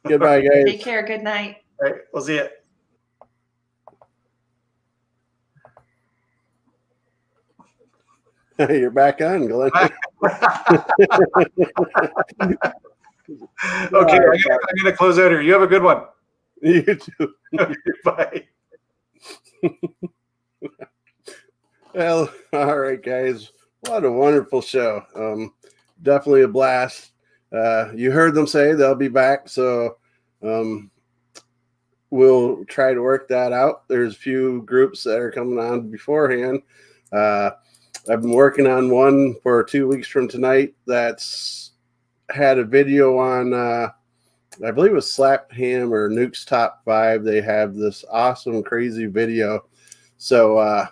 Goodbye, guys.
Take care. Good night.
All right. We'll see you.
You're back on, Glenn.
Okay, I'm gonna close out here. You have a good one.
You too.
Bye.
Well, all right, guys. What a wonderful show. Definitely a blast. You heard them say they'll be back, so we'll try to work that out. There's a few groups that are coming on beforehand. I've been working on one for 2 weeks from tonight that's had a video on, I believe it was Slap Ham or Nuke's Top 5. They have this awesome, crazy video. So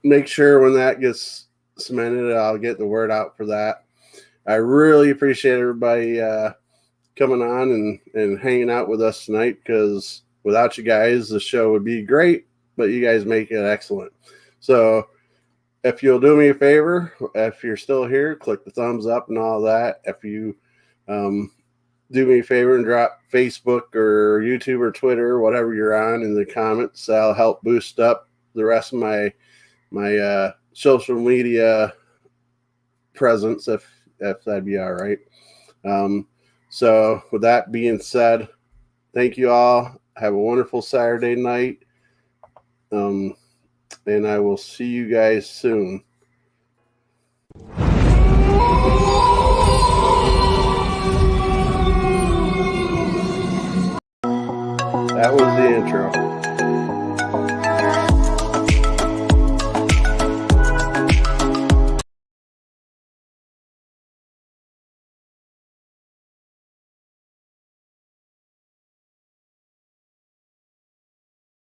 make sure when that gets cemented, I'll get the word out for that. I really appreciate everybody coming on and hanging out with us tonight, because without you guys, the show would be great, but you guys make it excellent. So if you'll do me a favor, if you're still here, click the thumbs up and all that. If you do me a favor and drop Facebook or YouTube or Twitter, whatever you're on, in the comments, that'll help boost up the rest of my social media presence, if that'd be all right. So with that being said, thank you all. Have a wonderful Saturday night. And I will see you guys soon. That was the intro.